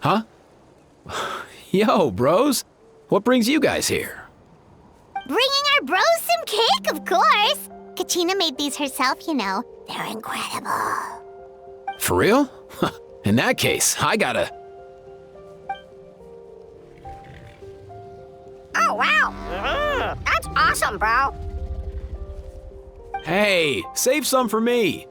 Huh? Yo, bros. What brings you guys here? Bringing our bros some cake, of course. Kachina made these herself, you know. They're incredible. For real? In that case, I gotta... Oh, wow. That's awesome, bro. Hey, save some for me.